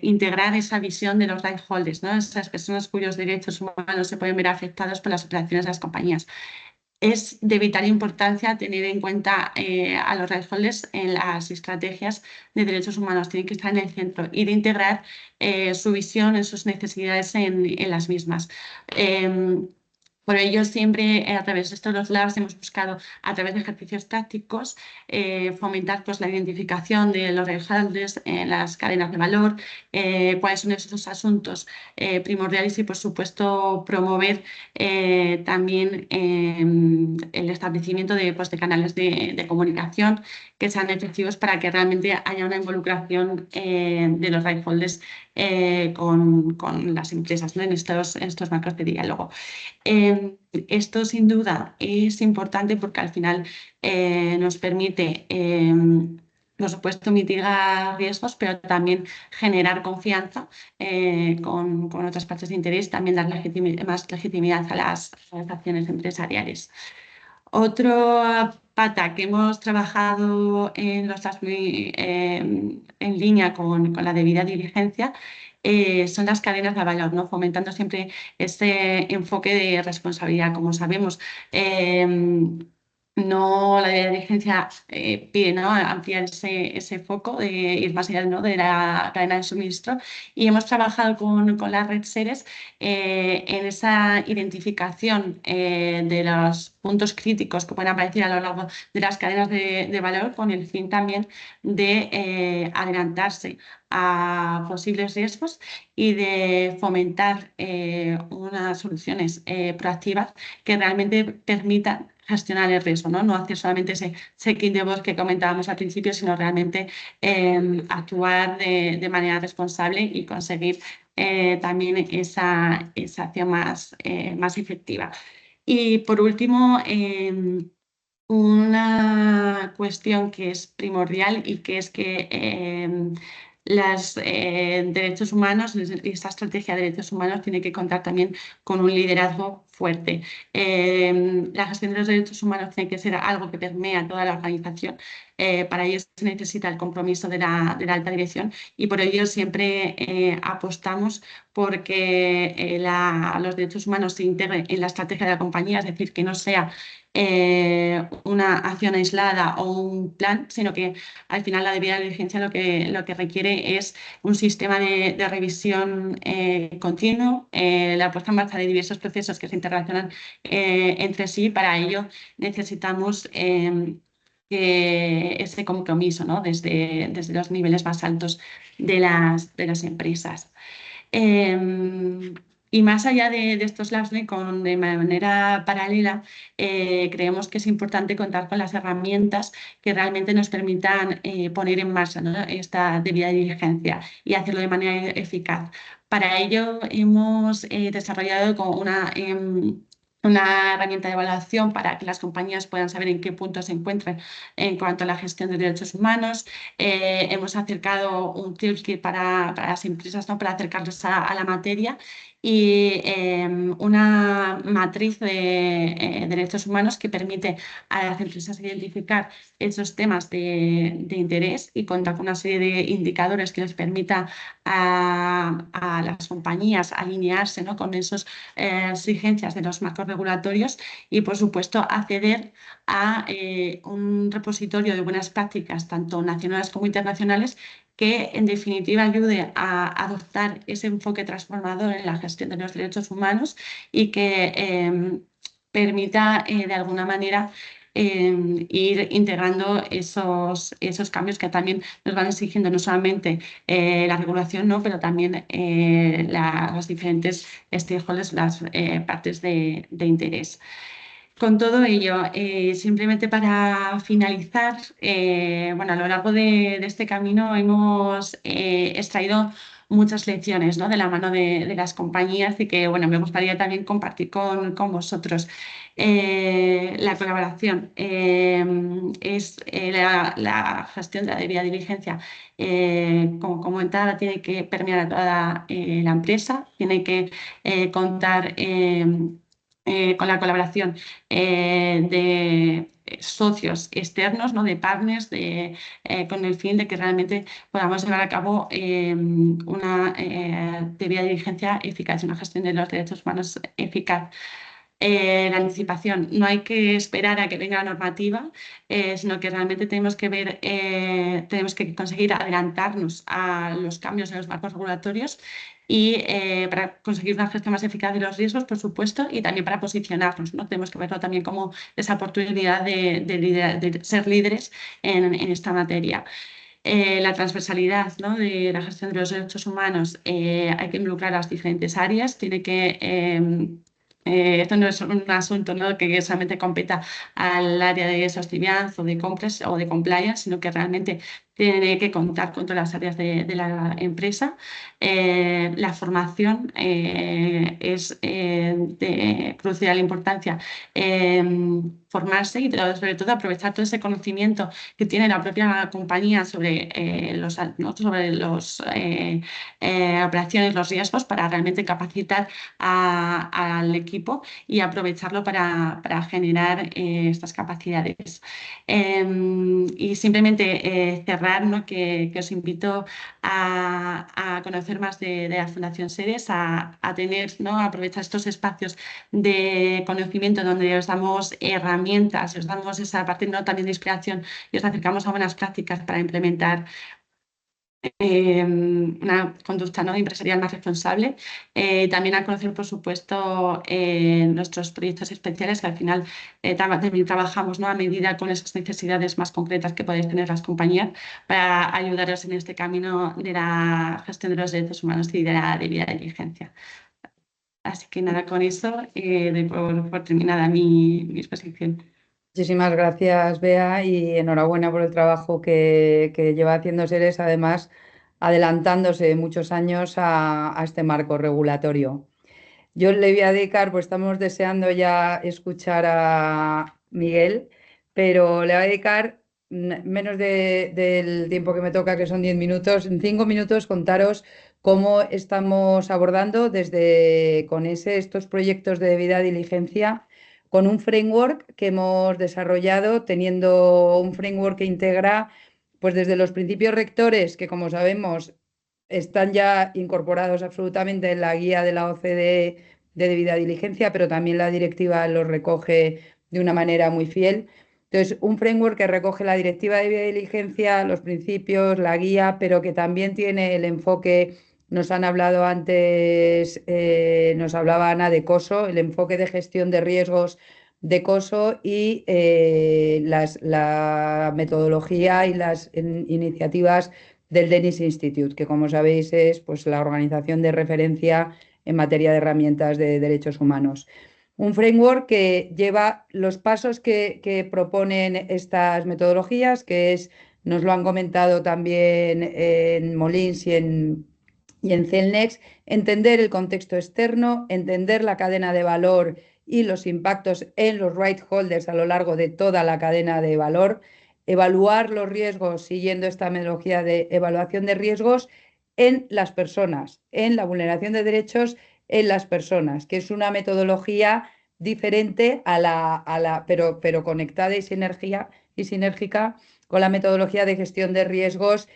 integrar esa visión de los right holders, ¿no?, esas personas cuyos derechos humanos se pueden ver afectados por las operaciones de las compañías. Es de vital importancia tener en cuenta a los right holders en las estrategias de derechos humanos. Tienen que estar en el centro y de integrar su visión, en sus necesidades en las mismas. Por ello, siempre a través de estos dos labs hemos buscado, a través de ejercicios prácticos, fomentar pues, la identificación de los right holders en las cadenas de valor, cuáles son esos asuntos primordiales y, por supuesto, promover también el establecimiento de canales de comunicación que sean efectivos para que realmente haya una involucración de los right holders con las empresas, ¿no?, en estos marcos de diálogo. Esto sin duda es importante porque al final nos permite, por supuesto, mitigar riesgos, pero también generar confianza con otras partes de interés, también dar más legitimidad a las acciones empresariales. Otra pata que hemos trabajado en los labs en línea con la debida diligencia son las cadenas de valor, ¿no?, fomentando siempre este enfoque de responsabilidad. Como sabemos, la debida diligencia pide, ¿no?, ampliar ese foco de ir más allá, ¿no?, de la cadena de suministro, y hemos trabajado con la red SERES en esa identificación de los puntos críticos que pueden aparecer a lo largo de las cadenas de valor, con el fin también de adelantarse a posibles riesgos y de fomentar unas soluciones proactivas que realmente permitan gestionar el riesgo, ¿no? No hacer solamente ese check-in de voz que comentábamos al principio, sino realmente actuar de manera responsable y conseguir también esa acción más efectiva. Y por último, una cuestión que es primordial y que es que los derechos humanos, esta estrategia de derechos humanos tiene que contar también con un liderazgo fuerte. La gestión de los derechos humanos tiene que ser algo que permea toda la organización. Para ello se necesita el compromiso de la alta dirección y por ello siempre apostamos porque los derechos humanos se integren en la estrategia de la compañía, es decir, que no sea una acción aislada o un plan, sino que al final la debida diligencia lo que requiere es un sistema de revisión continuo, la puesta en marcha de diversos procesos que se interrelacionan entre sí. Para ello necesitamos ese compromiso, ¿no? desde los niveles más altos de las empresas. Y más allá de estos labs, de manera paralela, creemos que es importante contar con las herramientas que realmente nos permitan poner en marcha, ¿no? esta debida diligencia y hacerlo de manera eficaz. Para ello hemos desarrollado una herramienta de evaluación para que las compañías puedan saber en qué punto se encuentran en cuanto a la gestión de derechos humanos. Hemos acercado un toolkit para las empresas, ¿no? Para acercarles a la materia y una matriz de derechos humanos que permite a las empresas identificar esos temas de interés y contar con una serie de indicadores que les permita a las compañías alinearse, ¿no? con esas exigencias de los marcos regulatorios y, por supuesto, acceder a un repositorio de buenas prácticas, tanto nacionales como internacionales, que en definitiva ayude a adoptar ese enfoque transformador en la gestión de los derechos humanos y que permita de alguna manera ir integrando esos cambios que también nos van exigiendo no solamente la regulación, ¿no? pero también los diferentes stakeholders, las partes de interés. Con todo ello, simplemente para finalizar, bueno, a lo largo de este camino hemos extraído muchas lecciones, ¿no? de la mano de las compañías y que bueno, me gustaría también compartir con vosotros. La colaboración es la gestión de la debida diligencia, como comentaba, tiene que permear a toda la empresa, tiene que contar con la colaboración de socios externos, ¿no? de partners, con el fin de que realmente podamos llevar a cabo una debida diligencia eficaz, una gestión de los derechos humanos eficaz. La anticipación. No hay que esperar a que venga la normativa, sino que realmente tenemos que ver, tenemos que conseguir adelantarnos a los cambios en los marcos regulatorios y para conseguir una gestión más eficaz de los riesgos, por supuesto, y también para posicionarnos, ¿no? Tenemos que verlo también como esa oportunidad de ser líderes en esta materia. La transversalidad, ¿no? de la gestión de los derechos humanos, hay que involucrar a las diferentes áreas, tiene que... esto no es un asunto, ¿no? que solamente competa al área de sostenibilidad o de compras o de compliance, sino que realmente tiene que contar con todas las áreas de la empresa. La formación es de crucial importancia. Formarse y sobre todo aprovechar todo ese conocimiento que tiene la propia compañía sobre las operaciones, los riesgos, para realmente capacitar al equipo y aprovecharlo para generar estas capacidades. Y simplemente cerrar, ¿no? que os invito a conocer más de la Fundación Seres, a tener, ¿no? a aprovechar estos espacios de conocimiento donde os damos herramientas, os damos esa parte, ¿no? también de inspiración y os acercamos a buenas prácticas para implementar una conducta, ¿no? empresarial más responsable. También a conocer, por supuesto, nuestros proyectos especiales, que al final también trabajamos, ¿no? a medida con esas necesidades más concretas que podéis tener las compañías para ayudaros en este camino de la gestión de los derechos humanos y de la debida diligencia. Así que nada, con eso doy por terminada mi exposición. Muchísimas gracias, Bea, y enhorabuena por el trabajo que lleva haciendo Seres, además adelantándose muchos años a este marco regulatorio. Yo le voy a dedicar, pues estamos deseando ya escuchar a Miguel, pero le voy a dedicar menos del tiempo que me toca, que son 10 minutos, en 5 minutos contaros cómo estamos abordando desde con estos proyectos de debida diligencia, con un framework que hemos desarrollado, teniendo un framework que integra, pues desde los principios rectores, que como sabemos están ya incorporados absolutamente en la guía de la OCDE de debida diligencia, pero también la directiva los recoge de una manera muy fiel. Entonces, un framework que recoge la directiva de debida diligencia, los principios, la guía, pero que también tiene el enfoque, nos han hablado antes, nos hablaba Ana de COSO, el enfoque de gestión de riesgos de COSO y la metodología y las iniciativas del Dennis Institute, que como sabéis es pues, la organización de referencia en materia de herramientas de derechos humanos. Un framework que lleva los pasos que proponen estas metodologías, que es, nos lo han comentado también en Molins y en Celnex, entender el contexto externo, entender la cadena de valor y los impactos en los right holders a lo largo de toda la cadena de valor, evaluar los riesgos siguiendo esta metodología de evaluación de riesgos en las personas, en la vulneración de derechos en las personas, que es una metodología diferente pero conectada y sinérgica con la metodología de gestión de riesgos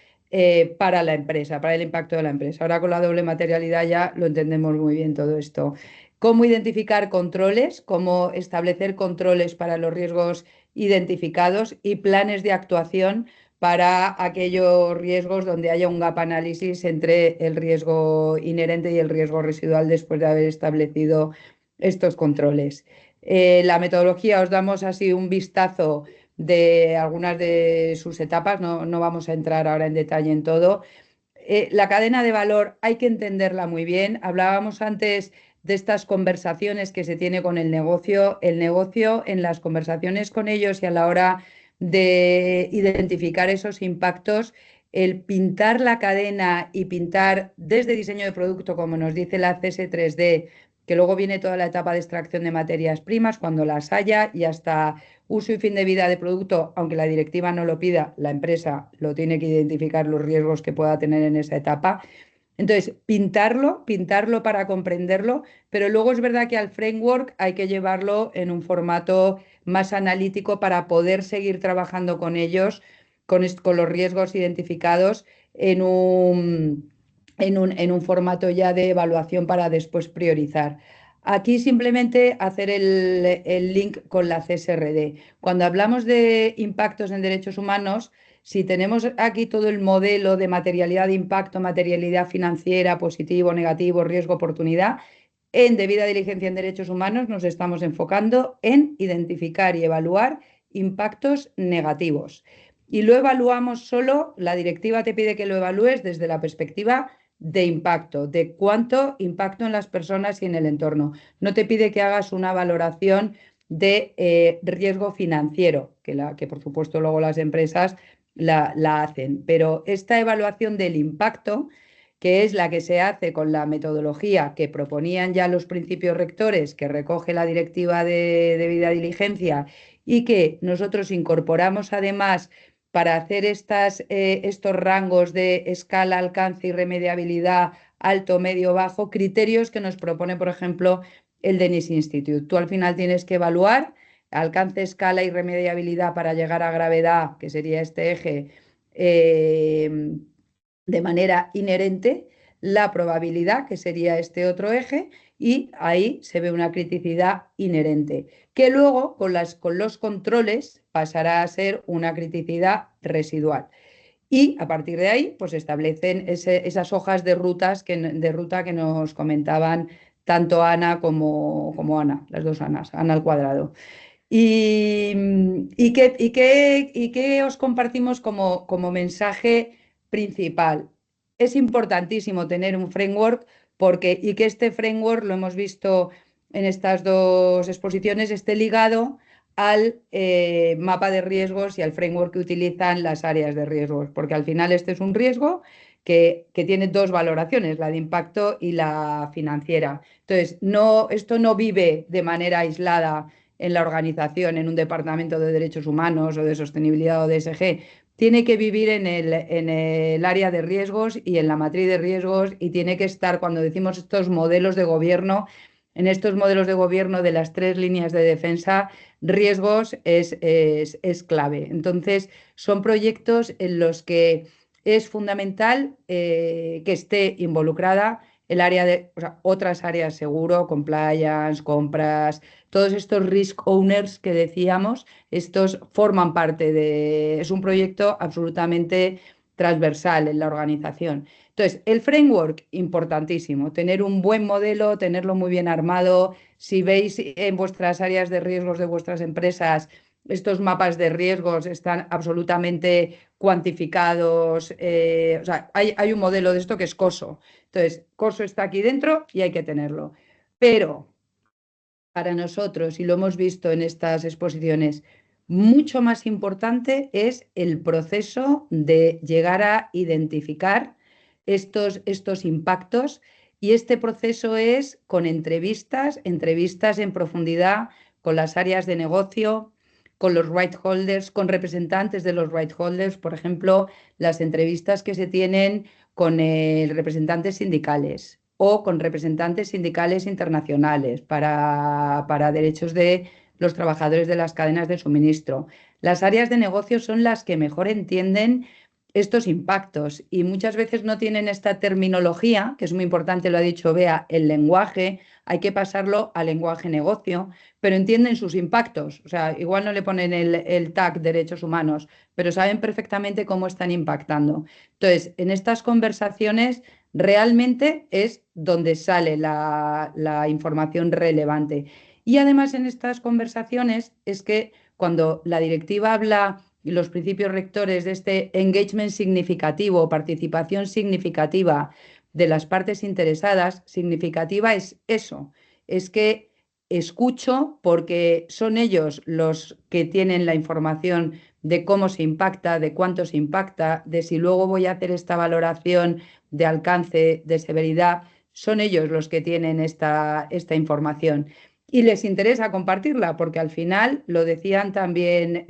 para la empresa, para el impacto de la empresa. Ahora con la doble materialidad ya lo entendemos muy bien todo esto. Cómo identificar controles, cómo establecer controles para los riesgos identificados y planes de actuación para aquellos riesgos donde haya un gap análisis entre el riesgo inherente y el riesgo residual después de haber establecido estos controles. La metodología, os damos así un vistazo de algunas de sus etapas, no vamos a entrar ahora en detalle en todo. La cadena de valor hay que entenderla muy bien. Hablábamos antes de estas conversaciones que se tiene con el negocio en las conversaciones con ellos y a la hora de identificar esos impactos, el pintar la cadena y pintar desde diseño de producto, como nos dice la CS3D, que luego viene toda la etapa de extracción de materias primas, cuando las haya, y hasta uso y fin de vida de producto, aunque la directiva no lo pida, la empresa lo tiene que identificar los riesgos que pueda tener en esa etapa. Entonces, pintarlo para comprenderlo, pero luego es verdad que al framework hay que llevarlo en un formato más analítico para poder seguir trabajando con ellos, con los riesgos identificados en un formato ya de evaluación para después priorizar. Aquí simplemente hacer el link con la CSRD. Cuando hablamos de impactos en derechos humanos, si tenemos aquí todo el modelo de materialidad de impacto, materialidad financiera, positivo, negativo, riesgo, oportunidad, en debida diligencia en derechos humanos nos estamos enfocando en identificar y evaluar impactos negativos. Y lo evaluamos solo, la directiva te pide que lo evalúes desde la perspectiva de impacto, de cuánto impacto en las personas y en el entorno. No te pide que hagas una valoración de riesgo financiero, que por supuesto luego las empresas la hacen. Pero esta evaluación del impacto, que es la que se hace con la metodología que proponían ya los principios rectores, que recoge la directiva de debida diligencia y que nosotros incorporamos además para hacer estos rangos de escala, alcance y remediabilidad alto, medio, bajo, criterios que nos propone, por ejemplo, el Dennis Institute. Tú al final tienes que evaluar alcance, escala y remediabilidad para llegar a gravedad, que sería este eje, de manera inherente, la probabilidad, que sería este otro eje, y ahí se ve una criticidad inherente, que luego con los controles pasará a ser una criticidad residual. Y a partir de ahí, pues establecen esas hojas de ruta que nos comentaban tanto Ana como Ana, las dos Anas, Ana al cuadrado. ¿Y qué os compartimos como mensaje principal? Es importantísimo tener un framework y que este framework, lo hemos visto en estas dos exposiciones, esté ligado al mapa de riesgos y al framework que utilizan las áreas de riesgos, porque al final este es un riesgo que tiene dos valoraciones, la de impacto y la financiera. Entonces, esto no vive de manera aislada en la organización, en un departamento de derechos humanos o de sostenibilidad o de ESG. Tiene que vivir en el área de riesgos y en la matriz de riesgos, y tiene que estar, cuando decimos estos modelos de gobierno, en estos modelos de gobierno de las 3 líneas de defensa, riesgos es clave. Entonces, son proyectos en los que es fundamental que esté involucrada el área de, o sea, otras áreas, seguro, compliance, compras, todos estos risk owners que decíamos, estos forman parte de, es un proyecto absolutamente transversal en la organización. Entonces, el framework, importantísimo, tener un buen modelo, tenerlo muy bien armado. Si veis en vuestras áreas de riesgos de vuestras empresas, estos mapas de riesgos están absolutamente cuantificados. O sea, hay un modelo de esto que es COSO. Entonces, COSO está aquí dentro y hay que tenerlo. Pero para nosotros, y lo hemos visto en estas exposiciones, mucho más importante es el proceso de llegar a identificar estos impactos, y este proceso es con entrevistas en profundidad con las áreas de negocio, con los right holders, con representantes de los right holders, por ejemplo, las entrevistas que se tienen con representantes sindicales o con representantes sindicales internacionales para derechos de los trabajadores de las cadenas de suministro. Las áreas de negocio son las que mejor entienden estos impactos y muchas veces no tienen esta terminología, que es muy importante, lo ha dicho Bea, el lenguaje, hay que pasarlo al lenguaje negocio, pero entienden sus impactos. O sea, igual no le ponen el tag derechos humanos, pero saben perfectamente cómo están impactando. Entonces, en estas conversaciones realmente es donde sale la información relevante. Y además en estas conversaciones es que cuando la directiva habla y los principios rectores de este engagement significativo, participación significativa de las partes interesadas, significativa es eso, es que escucho porque son ellos los que tienen la información de cómo se impacta, de cuánto se impacta, de si luego voy a hacer esta valoración de alcance, de severidad, son ellos los que tienen esta información. Y les interesa compartirla, porque al final, lo decían también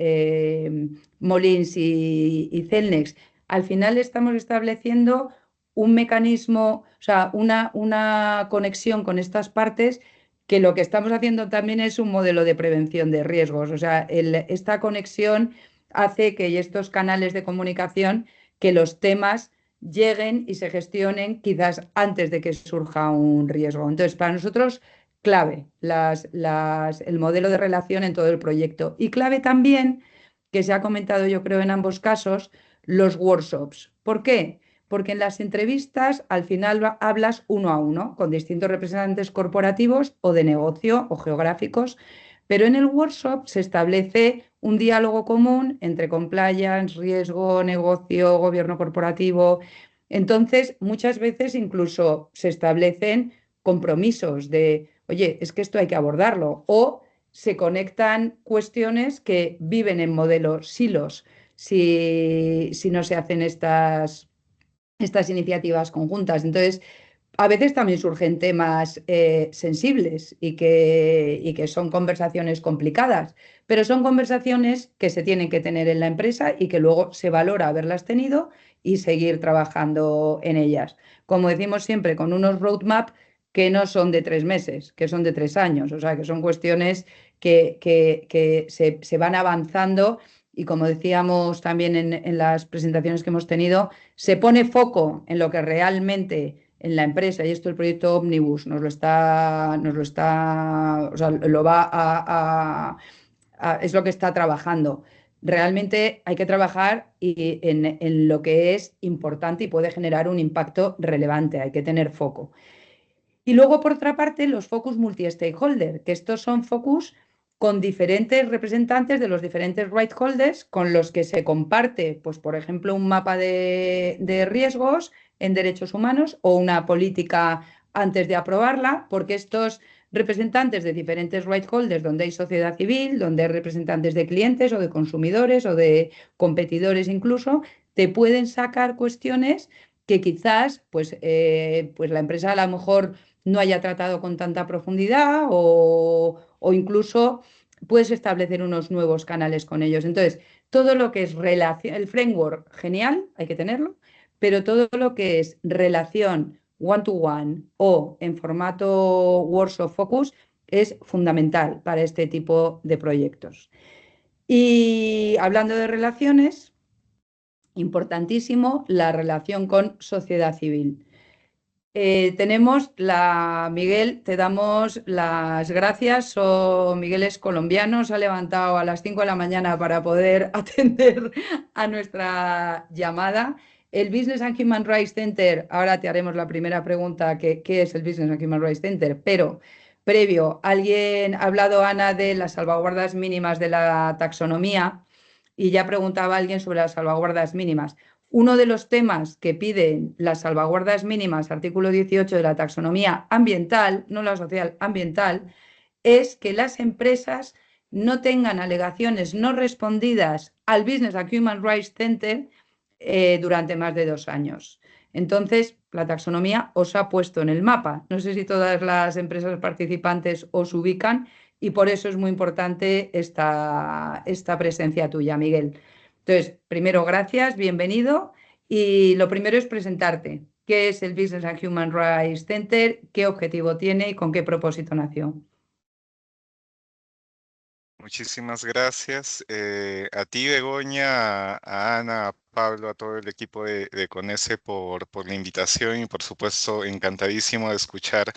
Molins y Celnex, al final estamos estableciendo un mecanismo, o sea, una conexión con estas partes, que lo que estamos haciendo también es un modelo de prevención de riesgos. O sea, esta conexión hace que estos canales de comunicación, que los temas lleguen y se gestionen quizás antes de que surja un riesgo. Entonces, para nosotros, clave el modelo de relación en todo el proyecto. Y clave también, que se ha comentado yo creo en ambos casos, los workshops. ¿Por qué? Porque en las entrevistas al final hablas uno a uno con distintos representantes corporativos o de negocio o geográficos, pero en el workshop se establece un diálogo común entre compliance, riesgo, negocio, gobierno corporativo. Entonces, muchas veces incluso se establecen compromisos de, oye, es que esto hay que abordarlo, o se conectan cuestiones que viven en modelos silos si no se hacen estas iniciativas conjuntas. Entonces, a veces también surgen temas sensibles y que son conversaciones complicadas, pero son conversaciones que se tienen que tener en la empresa y que luego se valora haberlas tenido y seguir trabajando en ellas. Como decimos siempre, con unos roadmap que no son de 3 meses, que son de 3 años, o sea, que son cuestiones que se van avanzando. Y como decíamos también en las presentaciones que hemos tenido, se pone foco en lo que realmente en la empresa, y esto el proyecto Omnibus nos lo está, o sea, lo va es lo que está trabajando. Realmente hay que trabajar en lo que es importante y puede generar un impacto relevante, hay que tener foco. Y luego, por otra parte, los focus multi-stakeholder, que estos son focus con diferentes representantes de los diferentes right holders con los que se comparte, pues, por ejemplo, un mapa de riesgos en derechos humanos o una política antes de aprobarla, porque estos representantes de diferentes right holders, donde hay sociedad civil, donde hay representantes de clientes o de consumidores o de competidores incluso, te pueden sacar cuestiones que quizás pues la empresa a lo mejor no haya tratado con tanta profundidad o incluso puedes establecer unos nuevos canales con ellos. Entonces, todo lo que es relación, el framework, genial, hay que tenerlo, pero todo lo que es relación one-to-one o en formato workshop focus es fundamental para este tipo de proyectos. Y hablando de relaciones, importantísimo la relación con sociedad civil. Tenemos Miguel, te damos las gracias. Miguel es colombiano, se ha levantado a las 5 de la mañana para poder atender a nuestra llamada. El Business and Human Rights Center, ahora te haremos la primera pregunta, ¿qué es el Business and Human Rights Center? Pero previo, alguien ha hablado, Ana, de las salvaguardas mínimas de la taxonomía y ya preguntaba alguien sobre las salvaguardas mínimas. Uno de los temas que piden las salvaguardas mínimas, artículo 18 de la taxonomía ambiental, no la social, ambiental, es que las empresas no tengan alegaciones no respondidas al Business and Human Rights Center durante más de 2 años. Entonces, la taxonomía os ha puesto en el mapa. No sé si todas las empresas participantes os ubican y por eso es muy importante esta presencia tuya, Miguel. Entonces, primero, gracias, bienvenido. Y lo primero es presentarte. ¿Qué es el Business and Human Rights Center? ¿Qué objetivo tiene y con qué propósito nació? Muchísimas gracias a ti, Begoña, a Ana, a Pablo, a todo el equipo de CONECE por la invitación y por supuesto encantadísimo de escuchar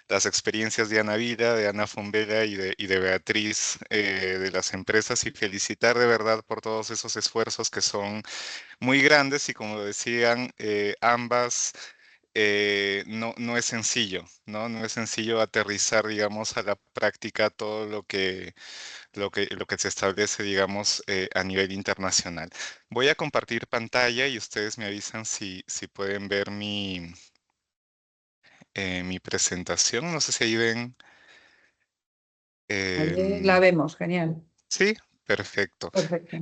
las experiencias de Ana Vila, de Ana Fombela y de Beatriz de las empresas y felicitar de verdad por todos esos esfuerzos que son muy grandes y como decían ambas, no es sencillo, ¿no? No es sencillo aterrizar, digamos, a la práctica todo lo que se establece, digamos, a nivel internacional. Voy a compartir pantalla y ustedes me avisan si pueden ver mi presentación. No sé si ahí ven. La vemos, genial. Sí, perfecto. Perfecto.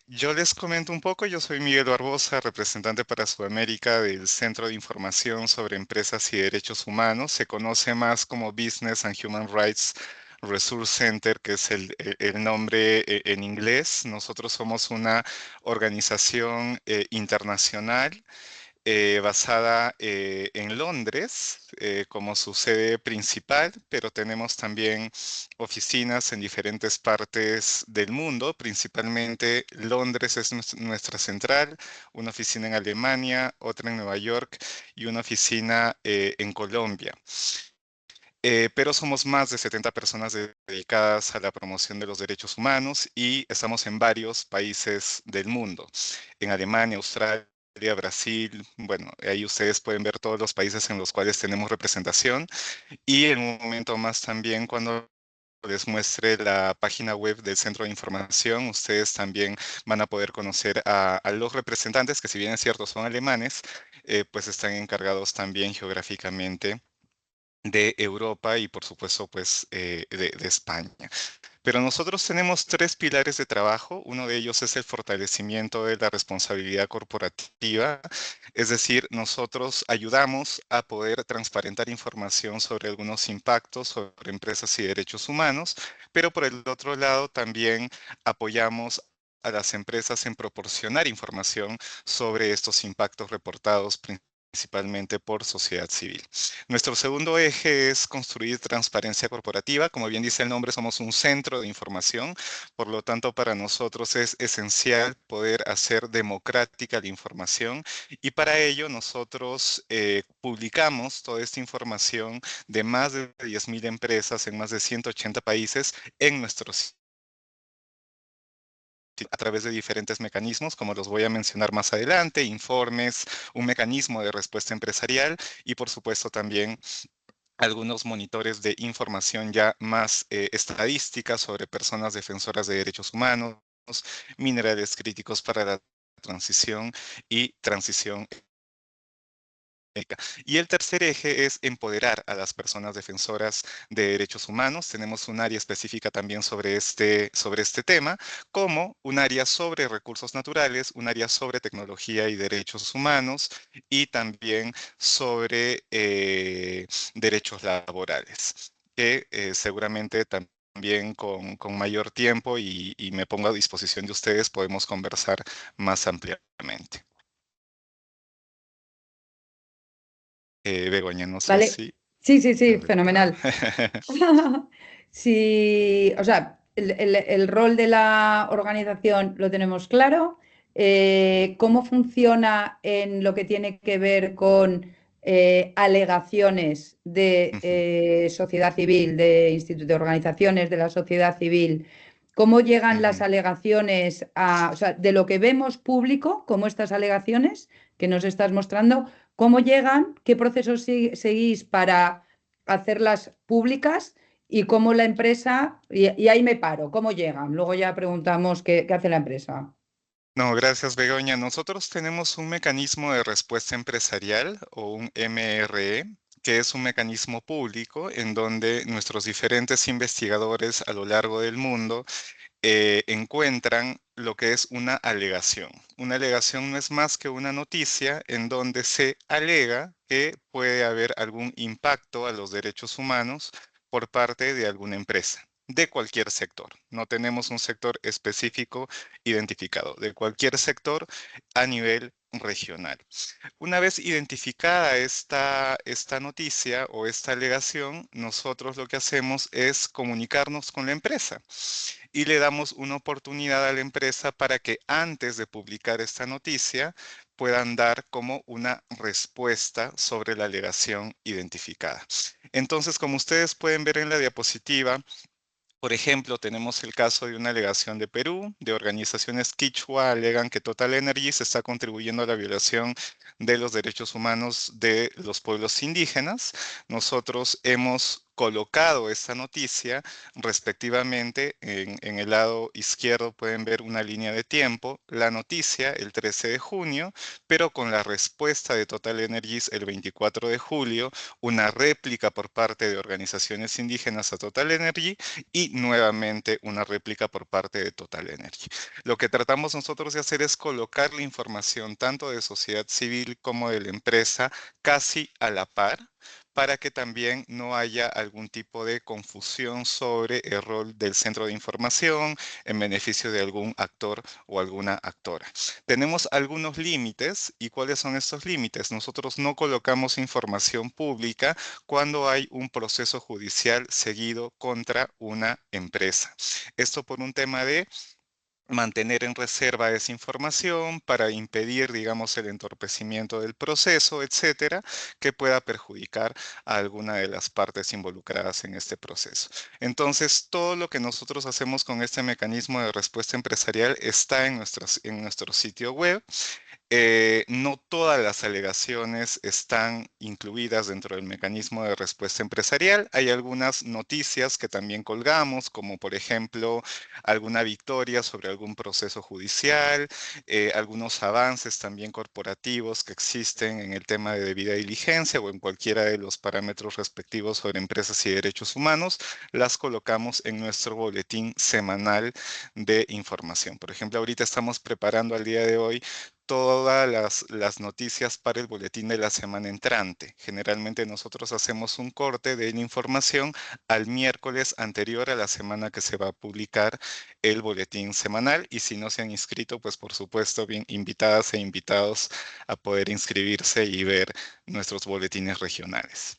Yo les comento un poco, yo soy Miguel Barbosa, representante para Sudamérica del Centro de Información sobre Empresas y Derechos Humanos. Se conoce más como Business and Human Rights Resource Center, que es el nombre en inglés. Nosotros somos una organización internacional basada en Londres como su sede principal, pero tenemos también oficinas en diferentes partes del mundo, principalmente Londres es nuestra central, una oficina en Alemania, otra en Nueva York y una oficina en Colombia. Pero somos más de 70 personas dedicadas a la promoción de los derechos humanos y estamos en varios países del mundo, en Alemania, Australia, Brasil, bueno, ahí ustedes pueden ver todos los países en los cuales tenemos representación y en un momento más también cuando les muestre la página web del Centro de Información, ustedes también van a poder conocer a los representantes que si bien es cierto son alemanes, pues están encargados también geográficamente de Europa y por supuesto pues de España. Pero nosotros tenemos 3 pilares de trabajo. Uno de ellos es el fortalecimiento de la responsabilidad corporativa. Es decir, nosotros ayudamos a poder transparentar información sobre algunos impactos sobre empresas y derechos humanos, pero por el otro lado también apoyamos a las empresas en proporcionar información sobre estos impactos reportados principalmente por sociedad civil. Nuestro segundo eje es construir transparencia corporativa. Como bien dice el nombre, somos un centro de información. Por lo tanto, para nosotros es esencial poder hacer democrática la información y para ello nosotros publicamos toda esta información de más de 10.000 empresas en más de 180 países en nuestro sitio a través de diferentes mecanismos, como los voy a mencionar más adelante, informes, un mecanismo de respuesta empresarial y por supuesto también algunos monitores de información ya más estadística sobre personas defensoras de derechos humanos, minerales críticos para la transición y transición Y el tercer eje es empoderar a las personas defensoras de derechos humanos. Tenemos un área específica también sobre este tema, como un área sobre recursos naturales, un área sobre tecnología y derechos humanos, y también sobre derechos laborales, que seguramente también con mayor tiempo y me pongo a disposición de ustedes, podemos conversar más ampliamente. Begoña, no sé ¿Vale? si... Sí, A ver. fenomenal. Sí, o sea, el rol de la organización lo tenemos claro. ¿Cómo funciona en lo que tiene que ver con alegaciones de sociedad civil, de organizaciones de la sociedad civil? ¿Cómo llegan las Ujú. alegaciones o sea, de lo que vemos público, como estas alegaciones que nos estás mostrando, cómo llegan, qué procesos seguís para hacerlas públicas y cómo la empresa, y ahí me paro, cómo llegan. Luego ya preguntamos qué hace la empresa. No, gracias, Begoña. Nosotros tenemos un mecanismo de respuesta empresarial o un MRE, que es un mecanismo público en donde nuestros diferentes investigadores a lo largo del mundo encuentran lo que es una alegación. Una alegación no es más que una noticia en donde se alega que puede haber algún impacto a los derechos humanos por parte de alguna empresa, de cualquier sector. No tenemos un sector específico identificado, de cualquier sector a nivel regional. Una vez identificada esta noticia o esta alegación, nosotros lo que hacemos es comunicarnos con la empresa y le damos una oportunidad a la empresa para que antes de publicar esta noticia puedan dar como una respuesta sobre la alegación identificada. Entonces, como ustedes pueden ver en la diapositiva, por ejemplo, tenemos el caso de una alegación de Perú, de organizaciones quichua alegan que Total Energies está contribuyendo a la violación de los derechos humanos de los pueblos indígenas. Nosotros hemos colocado esta noticia respectivamente en el lado izquierdo pueden ver una línea de tiempo, la noticia el 13 de junio, pero con la respuesta de Total Energies el 24 de julio, una réplica por parte de organizaciones indígenas a Total Energy y nuevamente una réplica por parte de Total Energy. Lo que tratamos nosotros de hacer es colocar la información tanto de sociedad civil como de la empresa casi a la par para que también no haya algún tipo de confusión sobre el rol del centro de información en beneficio de algún actor o alguna actora. Tenemos algunos límites. ¿Y cuáles son estos límites? Nosotros no colocamos información pública cuando hay un proceso judicial seguido contra una empresa. Esto por un tema de mantener en reserva esa información para impedir, digamos, el entorpecimiento del proceso, etcétera, que pueda perjudicar a alguna de las partes involucradas en este proceso. Entonces, todo lo que nosotros hacemos con este mecanismo de respuesta empresarial está en nuestro sitio web. No todas las alegaciones están incluidas dentro del mecanismo de respuesta empresarial. Hay algunas noticias que también colgamos, como por ejemplo alguna victoria sobre algún proceso judicial, algunos avances también corporativos que existen en el tema de debida diligencia o en cualquiera de los parámetros respectivos sobre empresas y derechos humanos, las colocamos en nuestro boletín semanal de información. Por ejemplo, ahorita estamos preparando al día de hoy todas las noticias para el boletín de la semana entrante. Generalmente nosotros hacemos un corte de la información al miércoles anterior a la semana que se va a publicar el boletín semanal y si no se han inscrito, pues por supuesto, bien invitadas e invitados a poder inscribirse y ver nuestros boletines regionales.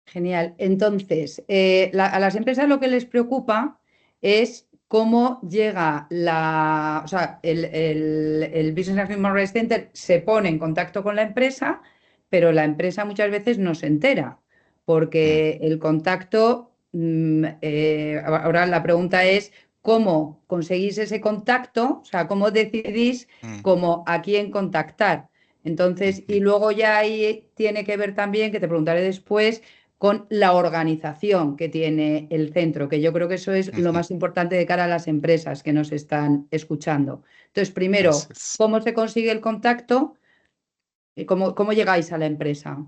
Genial. Entonces, a las empresas lo que les preocupa es cómo llega o sea, el Business and Human Rights Center se pone en contacto con la empresa, pero la empresa muchas veces no se entera, porque el contacto, ahora la pregunta es, ¿cómo conseguís ese contacto? O sea, ¿cómo decidís a quién contactar? Entonces, y luego ya ahí tiene que ver también, que te preguntaré después, con la organización que tiene el centro, que yo creo que eso es lo más importante de cara a las empresas que nos están escuchando. Entonces, primero, Así es. ¿cómo se consigue el contacto? ¿Cómo llegáis a la empresa?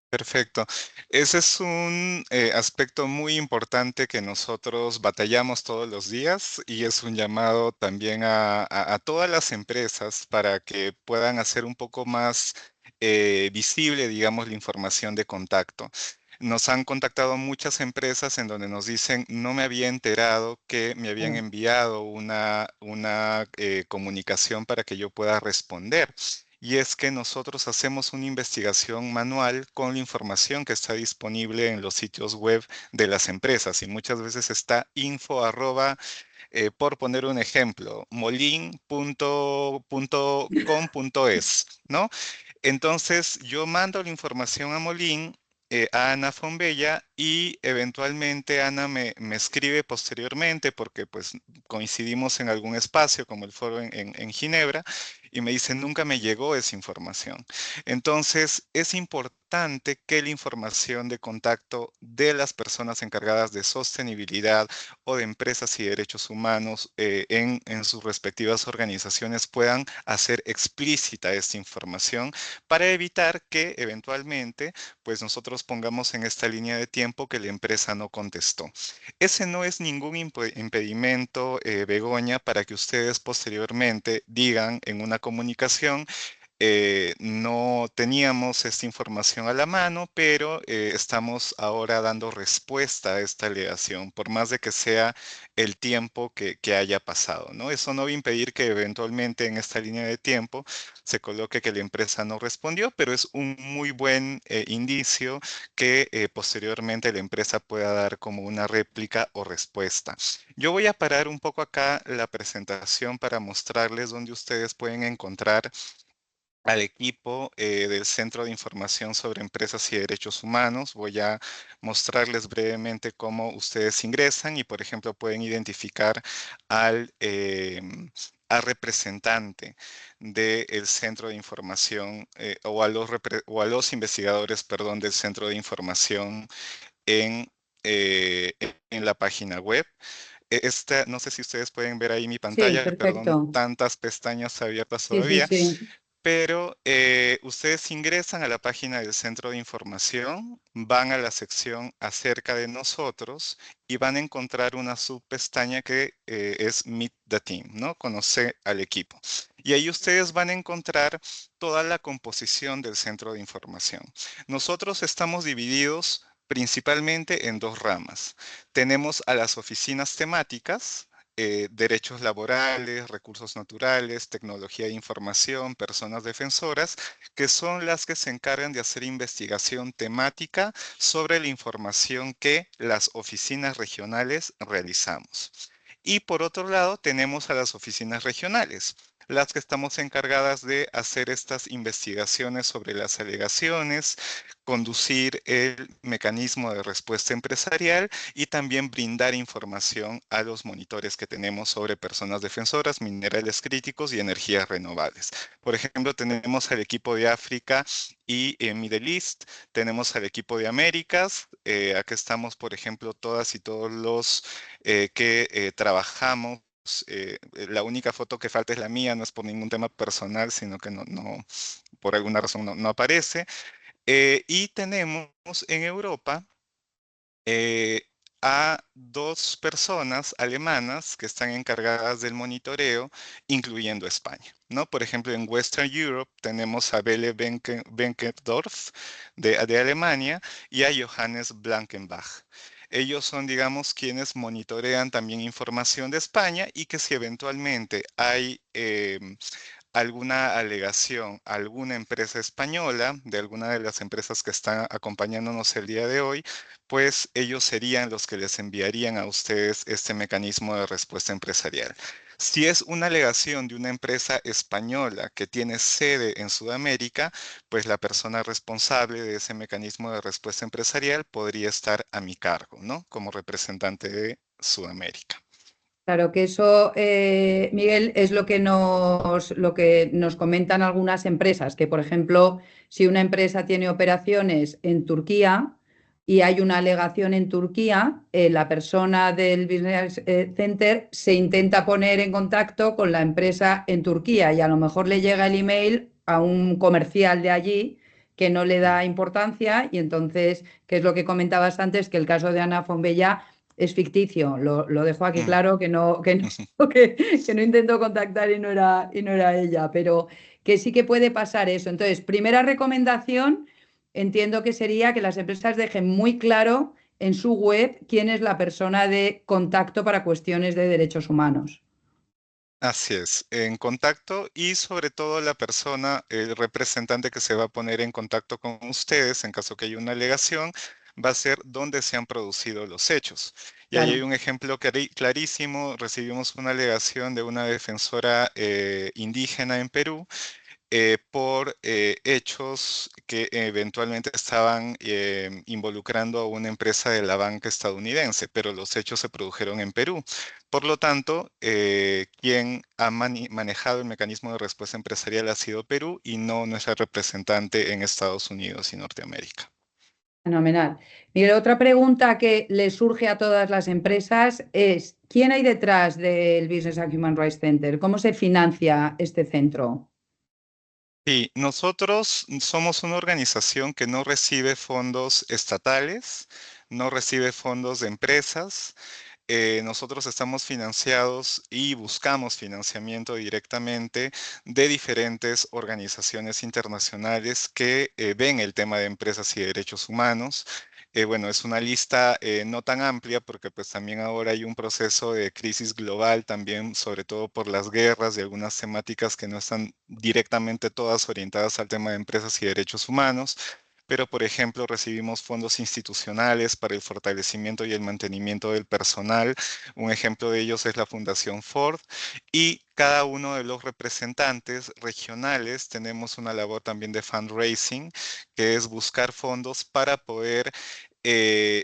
Perfecto. Ese es un aspecto muy importante que nosotros batallamos todos los días y es un llamado también a todas las empresas para que puedan hacer un poco más visible, digamos, la información de contacto. Nos han contactado muchas empresas en donde nos dicen, no me había enterado que me habían enviado una comunicación para que yo pueda responder. Y es que nosotros hacemos una investigación manual con la información que está disponible en los sitios web de las empresas y muchas veces está info arroba, por poner un ejemplo, molin.com.es, ¿no? Entonces yo mando la información a Molin, a Ana Fombella y eventualmente Ana me escribe posteriormente porque pues coincidimos en algún espacio como el foro en Ginebra y me dice nunca me llegó esa información. Entonces es importante que la información de contacto de las personas encargadas de sostenibilidad o de empresas y derechos humanos en sus respectivas organizaciones puedan hacer explícita esta información para evitar que eventualmente pues nosotros pongamos en esta línea de tiempo que la empresa no contestó. Ese no es ningún impedimento, Begoña, para que ustedes posteriormente digan en una comunicación no teníamos esta información a la mano, pero estamos ahora dando respuesta a esta alegación, por más de que sea el tiempo que haya pasado, ¿no? Eso no va a impedir que eventualmente en esta línea de tiempo se coloque que la empresa no respondió, pero es un muy buen indicio que posteriormente la empresa pueda dar como una réplica o respuesta. Yo voy a parar un poco acá la presentación para mostrarles dónde ustedes pueden encontrar al equipo del Centro de Información sobre Empresas y Derechos Humanos. Voy a mostrarles brevemente cómo ustedes ingresan y, por ejemplo, pueden identificar al representante del Centro de Información o a los investigadores, perdón, del Centro de Información en, eh, en la página web. No sé si ustedes pueden ver ahí mi Sí, pantalla, perdón, perfecto. tantas pestañas abiertas Sí, sí, todavía. sí. Pero ustedes ingresan a la página del Centro de Información, van a la sección acerca de nosotros y van a encontrar una subpestaña que es Meet the Team, ¿no? Conoce al equipo. Y ahí ustedes van a encontrar toda la composición del Centro de Información. Nosotros estamos divididos principalmente en dos ramas. Tenemos a las oficinas temáticas, derechos laborales, recursos naturales, tecnología de información, personas defensoras, que son las que se encargan de hacer investigación temática sobre la información que las oficinas regionales realizamos. Y por otro lado, tenemos a las oficinas regionales, las que estamos encargadas de hacer estas investigaciones sobre las alegaciones, conducir el mecanismo de respuesta empresarial y también brindar información a los monitores que tenemos sobre personas defensoras, minerales críticos y energías renovables. Por ejemplo, tenemos al equipo de África y Middle East, tenemos al equipo de Américas, aquí estamos, por ejemplo, todas y todos los que trabajamos. La única foto que falta es la mía, no es por ningún tema personal, sino que por alguna razón no aparece. Y tenemos en Europa eh, a dos personas alemanas que están encargadas del monitoreo, incluyendo España, ¿no? Por ejemplo, en Western Europe tenemos a Belle Benkendorf de Alemania y a Johannes Blankenbach. Ellos son, digamos, quienes monitorean también información de España y que si eventualmente hay alguna alegación a alguna empresa española, de alguna de las empresas que están acompañándonos el día de hoy, pues ellos serían los que les enviarían a ustedes este mecanismo de respuesta empresarial. Si es una alegación de una empresa española que tiene sede en Sudamérica, pues la persona responsable de ese mecanismo de respuesta empresarial podría estar a mi cargo, ¿no? Como representante de Sudamérica. Claro que eso, Miguel, es lo que nos comentan algunas empresas, que por ejemplo, si una empresa tiene operaciones en Turquía y hay una alegación en Turquía, la persona del Business Center se intenta poner en contacto con la empresa en Turquía y a lo mejor le llega el email a un comercial de allí que no le da importancia y entonces, ¿qué es lo que comentabas antes? Que el caso de Ana Fontbellá es ficticio. Lo dejo aquí claro, que no intento contactar y no era ella, pero que sí que puede pasar eso. Entonces, primera recomendación, entiendo que sería que las empresas dejen muy claro en su web quién es la persona de contacto para cuestiones de derechos humanos. Así es, en contacto y sobre todo la persona, el representante que se va a poner en contacto con ustedes en caso que haya una alegación, va a ser dónde se han producido los hechos. Y ahí hay Claro. un ejemplo clarísimo, recibimos una alegación de una defensora indígena en Perú por hechos que eventualmente estaban involucrando a una empresa de la banca estadounidense, pero los hechos se produjeron en Perú. Por lo tanto, quien ha manejado el mecanismo de respuesta empresarial ha sido Perú y no nuestra representante en Estados Unidos y Norteamérica. Fenomenal. Miguel, otra pregunta que le surge a todas las empresas es, ¿quién hay detrás del Business and Human Rights Center? ¿Cómo se financia este centro? Sí, nosotros somos una organización que no recibe fondos estatales, no recibe fondos de empresas. Nosotros estamos financiados y buscamos financiamiento directamente de diferentes organizaciones internacionales que ven el tema de empresas y derechos humanos. Bueno, es una lista no tan amplia porque pues también ahora hay un proceso de crisis global también, sobre todo por las guerras y algunas temáticas que no están directamente todas orientadas al tema de empresas y derechos humanos. Pero, por ejemplo, recibimos fondos institucionales para el fortalecimiento y el mantenimiento del personal. Un ejemplo de ellos es la Fundación Ford. Y cada uno de los representantes regionales tenemos una labor también de fundraising, que es buscar fondos para poder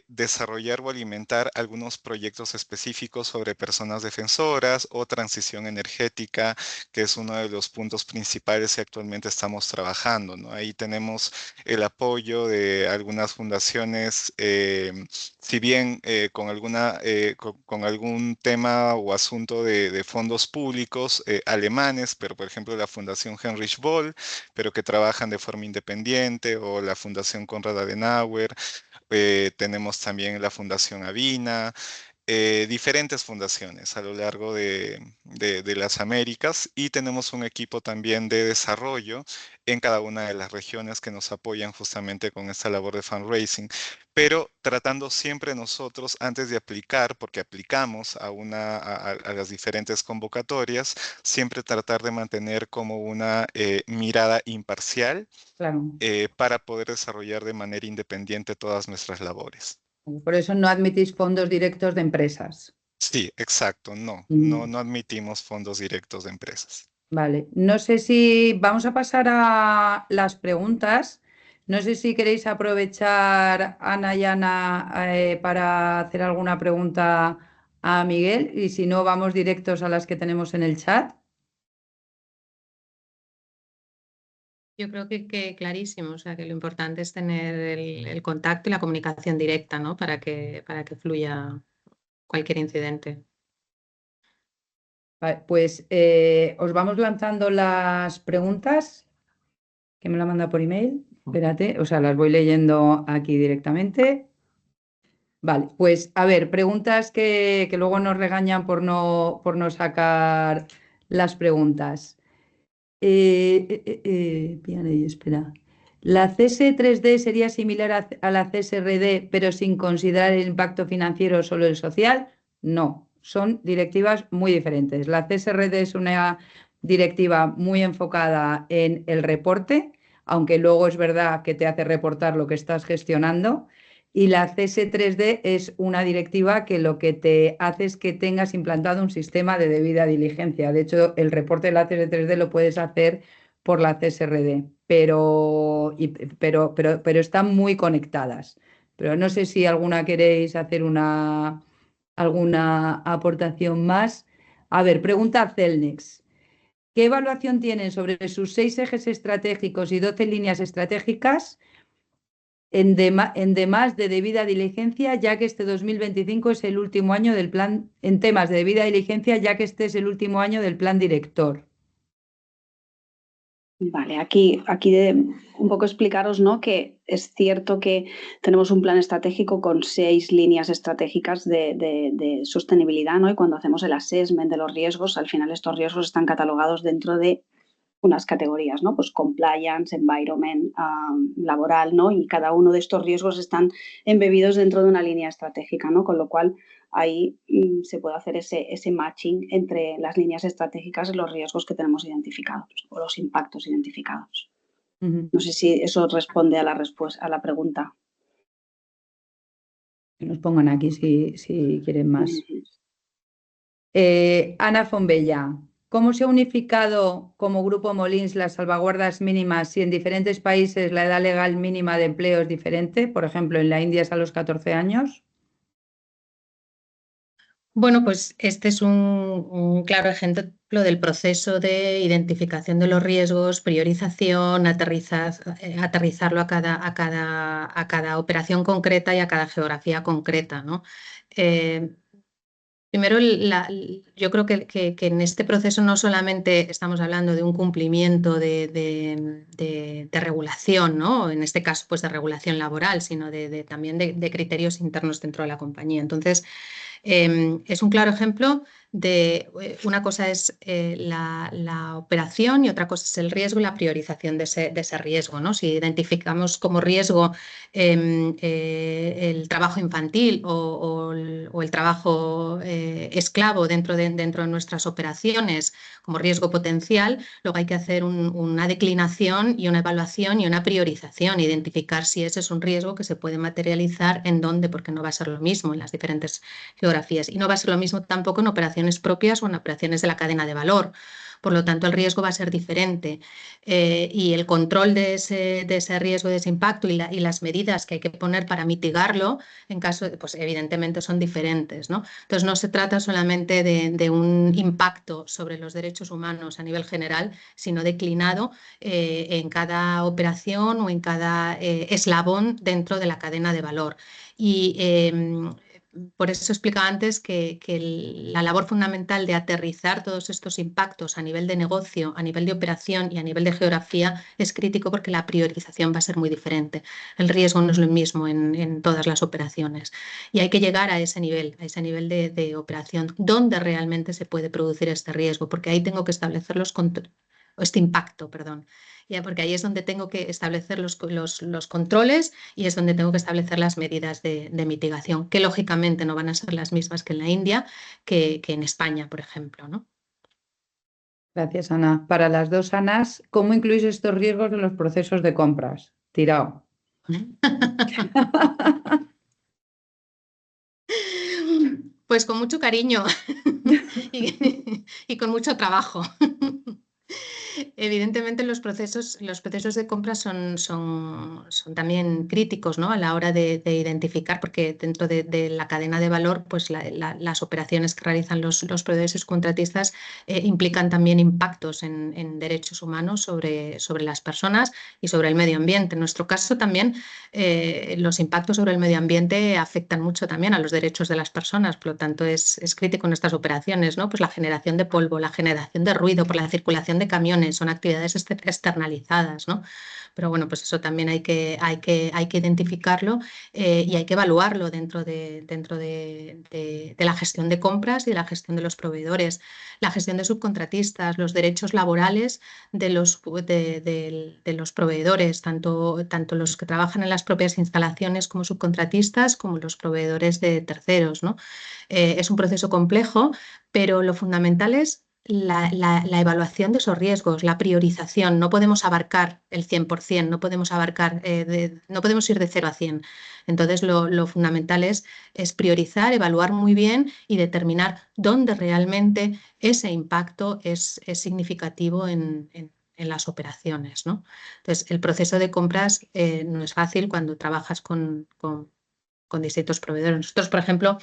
desarrollar o alimentar algunos proyectos específicos sobre personas defensoras o transición energética, que es uno de los puntos principales que actualmente estamos trabajando, ¿no? Ahí tenemos el apoyo de algunas fundaciones, si bien con algún tema o asunto de fondos públicos alemanes, pero por ejemplo la Fundación Heinrich Böll, pero que trabajan de forma independiente, o la Fundación Konrad Adenauer. Tenemos también la Fundación Avina, diferentes fundaciones a lo largo de las Américas, y tenemos un equipo también de desarrollo en cada una de las regiones que nos apoyan justamente con esta labor de fundraising, pero tratando siempre nosotros antes de aplicar, porque aplicamos a las diferentes convocatorias, siempre tratar de mantener como una mirada imparcial Claro. para poder desarrollar de manera independiente todas nuestras labores. Por eso no admitís fondos directos de empresas. Sí, exacto, Mm. no admitimos fondos directos de empresas. Vale, no sé si vamos a pasar a las preguntas. No sé si queréis aprovechar, Ana y Ana, para hacer alguna pregunta a Miguel y si no, vamos directos a las que tenemos en el chat. Yo creo que clarísimo, o sea, que lo importante es tener el contacto y la comunicación directa, ¿no? Para que fluya cualquier incidente. Vale, pues os vamos lanzando las preguntas, que me la manda por email. Espérate, o sea, las voy leyendo aquí directamente. Vale, pues a ver, preguntas que luego nos regañan por no sacar las preguntas. Piano, espera. ¿La CS3D sería similar a la CSRD, pero sin considerar el impacto financiero, solo el social? No, son directivas muy diferentes. La CSRD es una directiva muy enfocada en el reporte, aunque luego es verdad que te hace reportar lo que estás gestionando. Y la CS3D es una directiva que lo que te hace es que tengas implantado un sistema de debida diligencia. De hecho, el reporte de la CS3D lo puedes hacer por la CSRD, pero están muy conectadas. Pero no sé si alguna queréis hacer alguna aportación más. A ver, pregunta Celnex. ¿Qué evaluación tienen sobre sus 6 ejes estratégicos y 12 líneas estratégicas en temas de debida diligencia, ya que este 2025 es el último año del plan, en temas de debida diligencia, ya que este es el último año del plan director? Vale, aquí un poco explicaros, ¿no?, que es cierto que tenemos un plan estratégico con 6 líneas estratégicas de sostenibilidad, ¿no? Y cuando hacemos el assessment de los riesgos, al final estos riesgos están catalogados dentro de unas categorías, ¿no? Pues compliance, environment, laboral, ¿no? Y cada uno de estos riesgos están embebidos dentro de una línea estratégica, ¿no? Con lo cual ahí se puede hacer ese matching entre las líneas estratégicas y los riesgos que tenemos identificados o los impactos identificados. No sé si eso responde a la pregunta. Que nos pongan aquí si quieren más. Ana Fombella, ¿cómo se ha unificado como Grupo Molins las salvaguardas mínimas si en diferentes países la edad legal mínima de empleo es diferente? Por ejemplo, en la India es a los 14 años. Bueno, pues este es un claro ejemplo del proceso de identificación de los riesgos, priorización, aterrizarlo a cada operación concreta y a cada geografía concreta, ¿no? Primero, yo creo que en este proceso no solamente estamos hablando de un cumplimiento de regulación, ¿no? En este caso, pues de regulación laboral, sino también de criterios internos dentro de la compañía. Entonces, es un claro ejemplo de una cosa es la operación y otra cosa es el riesgo y la priorización de ese riesgo, ¿no? Si identificamos como riesgo el trabajo infantil o el trabajo esclavo dentro de nuestras operaciones como riesgo potencial, luego hay que hacer una declinación y una evaluación y una priorización, identificar si ese es un riesgo que se puede materializar en dónde, porque no va a ser lo mismo en las diferentes geografías. Y no va a ser lo mismo tampoco en operaciones propias o en operaciones de la cadena de valor. Por lo tanto, el riesgo va a ser diferente y el control de ese riesgo, de ese impacto y las medidas que hay que poner para mitigarlo, en caso, pues evidentemente son diferentes, ¿no? Entonces, no se trata solamente de un impacto sobre los derechos humanos a nivel general, sino declinado en cada operación o en cada eslabón dentro de la cadena de valor. Y por eso explicaba antes que la labor fundamental de aterrizar todos estos impactos a nivel de negocio, a nivel de operación y a nivel de geografía es crítico porque la priorización va a ser muy diferente. El riesgo no es lo mismo en todas las operaciones y hay que llegar a ese nivel de operación donde realmente se puede producir este riesgo, porque ahí tengo que establecer este impacto, perdón. Ya, porque ahí es donde tengo que establecer los controles y es donde tengo que establecer las medidas de mitigación, que lógicamente no van a ser las mismas que en la India, que en España, por ejemplo, ¿no? Gracias, Ana. Para las dos Anas, ¿cómo incluís estos riesgos en los procesos de compras? Tirao. Pues con mucho cariño y con mucho trabajo. Evidentemente los procesos de compra son también críticos, ¿no? A la hora de identificar, porque dentro de la cadena de valor, pues las operaciones que realizan los proveedores y contratistas implican también impactos en derechos humanos sobre las personas y sobre el medio ambiente. En nuestro caso también los impactos sobre el medio ambiente afectan mucho también a los derechos de las personas, por lo tanto es crítico en estas operaciones, ¿no? Pues la generación de polvo, la generación de ruido por la circulación de camiones, son actividades externalizadas, ¿no? Pero bueno, pues eso también hay que identificarlo y hay que evaluarlo dentro de la gestión de compras y de la gestión de los proveedores, la gestión de subcontratistas, los derechos laborales de los proveedores, tanto los que trabajan en las propias instalaciones como subcontratistas, como los proveedores de terceros, ¿no? Es un proceso complejo, pero lo fundamental es la evaluación de esos riesgos, la priorización. No podemos abarcar el 100%, no podemos no podemos ir de 0 a 100. Entonces, lo fundamental es priorizar, evaluar muy bien y determinar dónde realmente ese impacto es significativo en las operaciones, ¿no? Entonces, el proceso de compras no es fácil cuando trabajas con distintos proveedores. Nosotros, por ejemplo,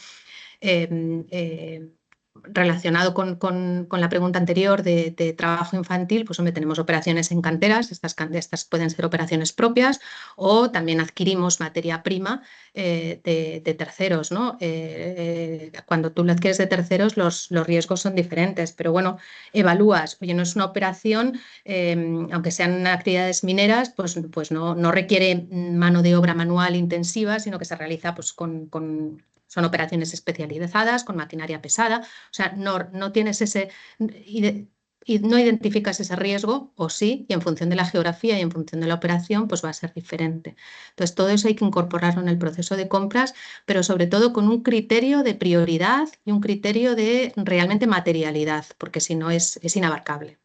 relacionado con la pregunta anterior de trabajo infantil, pues hombre, tenemos operaciones en canteras, estas pueden ser operaciones propias o también adquirimos materia prima de terceros, ¿no? Cuando tú lo adquieres de terceros los riesgos son diferentes, pero bueno, evalúas, oye, no es una operación, aunque sean actividades mineras, pues no requiere mano de obra manual intensiva, sino que se realiza pues son operaciones especializadas, con maquinaria pesada, o sea, no tienes y no identificas ese riesgo, o sí, y en función de la geografía y en función de la operación, pues va a ser diferente. Entonces, todo eso hay que incorporarlo en el proceso de compras, pero sobre todo con un criterio de prioridad y un criterio de realmente materialidad, porque si no es inabarcable.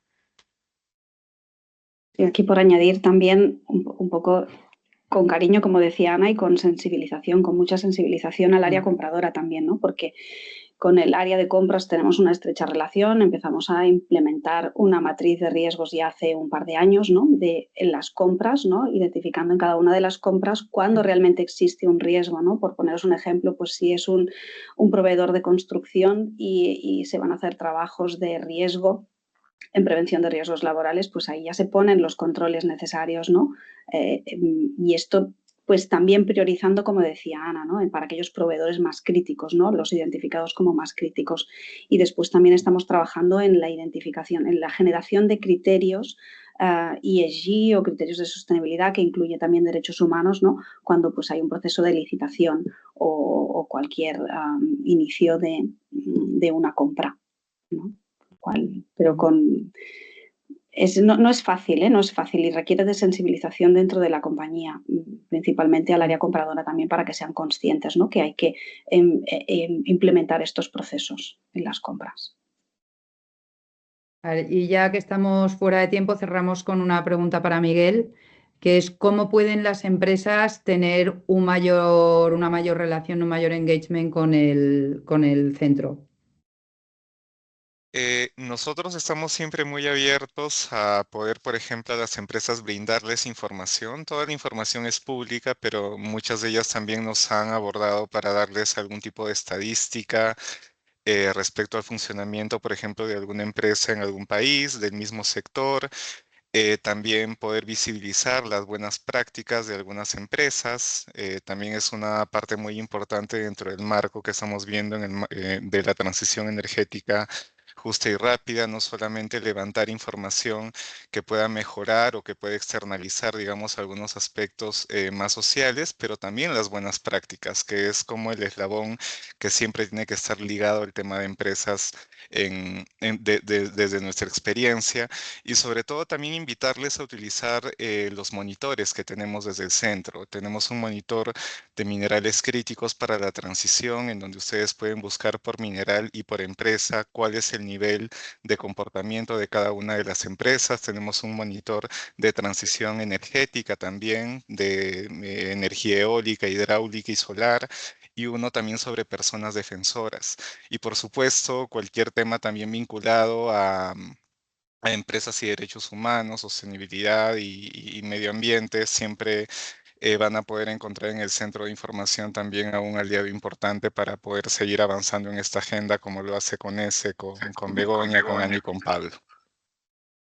Y aquí por añadir también un poco con cariño, como decía Ana, y con sensibilización, con mucha sensibilización al área compradora también, ¿no? Porque con el área de compras tenemos una estrecha relación, empezamos a implementar una matriz de riesgos ya hace un par de años, ¿no? En las compras, ¿no? Identificando en cada una de las compras cuándo realmente existe un riesgo, ¿no? Por poneros un ejemplo, pues si es un proveedor de construcción y se van a hacer trabajos de riesgo en prevención de riesgos laborales, pues ahí ya se ponen los controles necesarios, ¿no? Y esto pues también priorizando, como decía Ana, ¿no? Para aquellos proveedores más críticos, ¿no? Los identificados como más críticos. Y después también estamos trabajando en la identificación, en la generación de criterios ESG o criterios de sostenibilidad que incluye también derechos humanos, ¿no? Cuando pues hay un proceso de licitación o cualquier inicio de una compra, ¿no? Pero no es fácil, ¿eh? No es fácil y requiere de sensibilización dentro de la compañía, principalmente al área compradora también para que sean conscientes, ¿no? Que hay que implementar estos procesos en las compras. Vale, y ya que estamos fuera de tiempo, cerramos con una pregunta para Miguel, que es ¿cómo pueden las empresas tener una mayor relación, un mayor engagement con el centro? Nosotros estamos siempre muy abiertos a poder, por ejemplo, a las empresas brindarles información. Toda la información es pública, pero muchas de ellas también nos han abordado para darles algún tipo de estadística respecto al funcionamiento, por ejemplo, de alguna empresa en algún país, del mismo sector. También poder visibilizar las buenas prácticas de algunas empresas. También es una parte muy importante dentro del marco que estamos viendo de la transición energética justa y rápida, no solamente levantar información que pueda mejorar o que pueda externalizar, digamos, algunos aspectos más sociales, pero también las buenas prácticas, que es como el eslabón que siempre tiene que estar ligado al tema de empresas desde nuestra experiencia. Y sobre todo también invitarles a utilizar los monitores que tenemos desde el centro. Tenemos un monitor de minerales críticos para la transición en donde ustedes pueden buscar por mineral y por empresa cuál es el nivel de comportamiento de cada una de las empresas. Tenemos un monitor de transición energética también, de energía eólica, hidráulica y solar, y uno también sobre personas defensoras. Y por supuesto, cualquier tema también vinculado a empresas y derechos humanos, sostenibilidad y medio ambiente, siempre van a poder encontrar en el centro de información también a un aliado importante para poder seguir avanzando en esta agenda como lo hace con con Begoña, con Ana y con Pablo.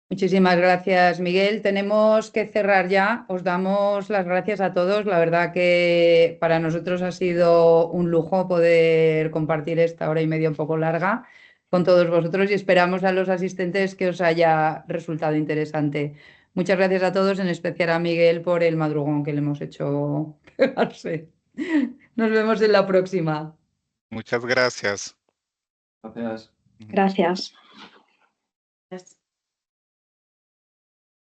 Muchísimas gracias, Miguel. Tenemos que cerrar ya. Os damos las gracias a todos. La verdad que para nosotros ha sido un lujo poder compartir esta hora y media un poco larga con todos vosotros y esperamos a los asistentes que os haya resultado interesante. Muchas gracias a todos, en especial a Miguel por el madrugón que le hemos hecho quedarse. Nos vemos en la próxima. Muchas gracias. Gracias. Gracias. Gracias.